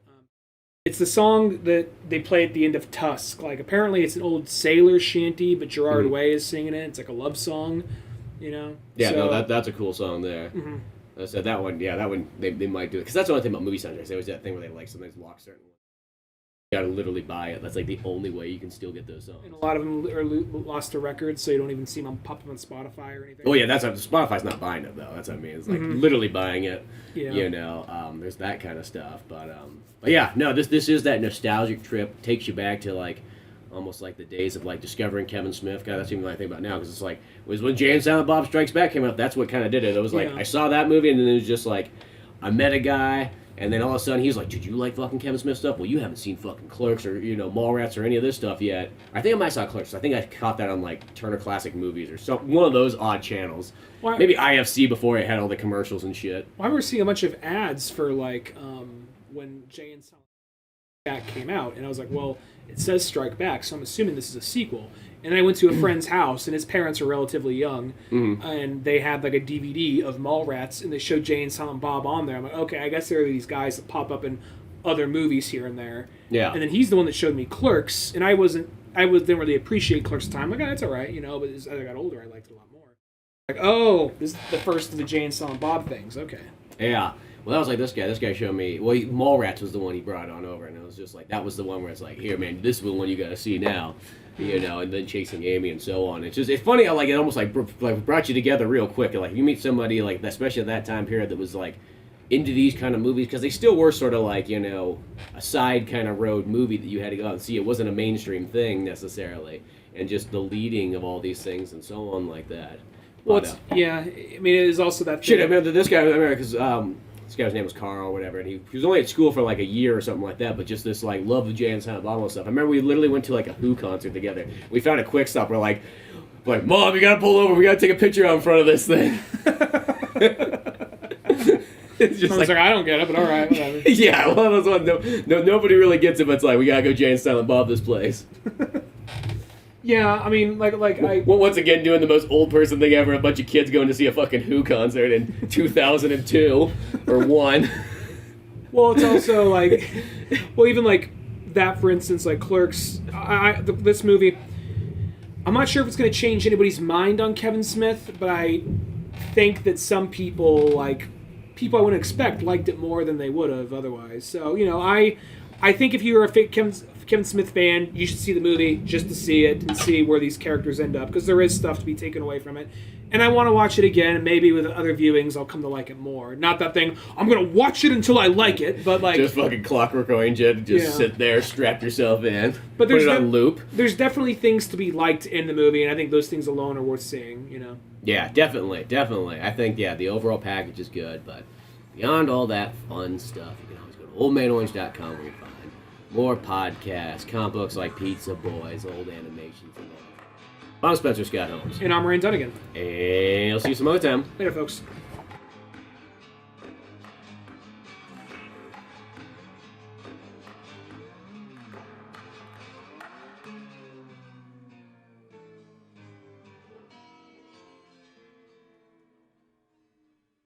It's the song that they play at the end of Tusk. Like apparently it's an old sailor shanty, but Gerard Way is singing it. It's like a love song, Yeah, so, no, that's a cool song there. Mm-hmm. So that one, they might do it. Because that's the only thing about movie soundtracks. They always that thing where they like sometimes lock certain ones. You gotta literally buy it. That's like the only way you can still get those songs. And a lot of them are lost to records, so you don't even see them pop up on Spotify or anything. Oh yeah, Spotify's not buying it though. That's what I mean. It's like literally buying it. Yeah. There's that kind of stuff. But yeah, no, this is that nostalgic trip. Takes you back to like almost like the days of like discovering Kevin Smith. God, that's even what I think about now because it's like it was when Jay and Silent Bob Strikes Back came out. That's what kind of did it. It was like I saw that movie and then it was just like I met a guy and then all of a sudden he was like, "Dude, you like fucking Kevin Smith stuff? Well, you haven't seen fucking Clerks or Mallrats or any of this stuff yet." I think I might have saw Clerks. I think I caught that on like Turner Classic Movies or some one of those odd channels. Well, maybe IFC before it had all the commercials and shit. Well, I remember seeing a bunch of ads for like when Jay and Silent Back came out, and I was like, well, it says Strike Back, so I'm assuming this is a sequel. And then I went to a friend's house, and his parents are relatively young, and they had like a DVD of Mallrats, and they showed Jay and Silent Bob on there. I'm like, okay, I guess there are these guys that pop up in other movies here and there. Yeah. And then he's the one that showed me Clerks, and I didn't really appreciate Clerks at the time. Like, oh, that's all right, but as I got older, I liked it a lot more. Like, oh, this is the first of the Jay and Silent Bob things. Okay. Yeah. Well, that was like this guy. This guy showed me. Well, Mallrats was the one he brought on over, and it was just like that was the one where it's like, here, man, this is the one you got to see now, And then Chasing Amy and so on. It's funny how like it almost like brought you together real quick. Like you meet somebody like especially at that time period that was like into these kind of movies because they still were sort of like a side kind of road movie that you had to go out and see. It wasn't a mainstream thing necessarily. and just the leading of all these things and so on like that. Well, But, yeah. I mean, it is also that shit, thing. I remember this guy, because this guy's name was Carl or whatever, and he was only at school for like a year or something like that, but just this like love of Jay and Silent Bob and stuff. I remember we literally went to like a Who concert together. We found a Quick Stop. We're like, Mom, you gotta pull over. We gotta take a picture out in front of this thing. It's just like, I don't get it, but all right, whatever. Yeah, one of those ones. Nobody really gets it, but it's like, we gotta go Jay and Silent Bob this place. Yeah, I mean, Once again, doing the most old person thing ever, a bunch of kids going to see a fucking Who concert in 2002 or 1. Well, it's also like, well, even like that, for instance, like Clerks, this movie, I'm not sure if it's going to change anybody's mind on Kevin Smith, but I think that some people, like, people I wouldn't expect, liked it more than they would have otherwise. So, you know, I think if you're a Kevin Smith fan, you should see the movie just to see it and see where these characters end up, because there is stuff to be taken away from it. And I want to watch it again, and maybe with other viewings I'll come to like it more. Not that thing, I'm going to watch it until I like it, but like... Just fucking Clockwork Orange it, just sit there, strap yourself in, but put it on loop. There's definitely things to be liked in the movie, and I think those things alone are worth seeing, you know? Yeah, definitely. I think, the overall package is good, but beyond all that fun stuff, you can always go to oldmanorange.com where you can find more podcasts, comic books like Pizza Boys, old animations, and all. I'm Spencer Scott Holmes. And I'm Ryan Dunnigan. And I'll see you some other time. Later, folks.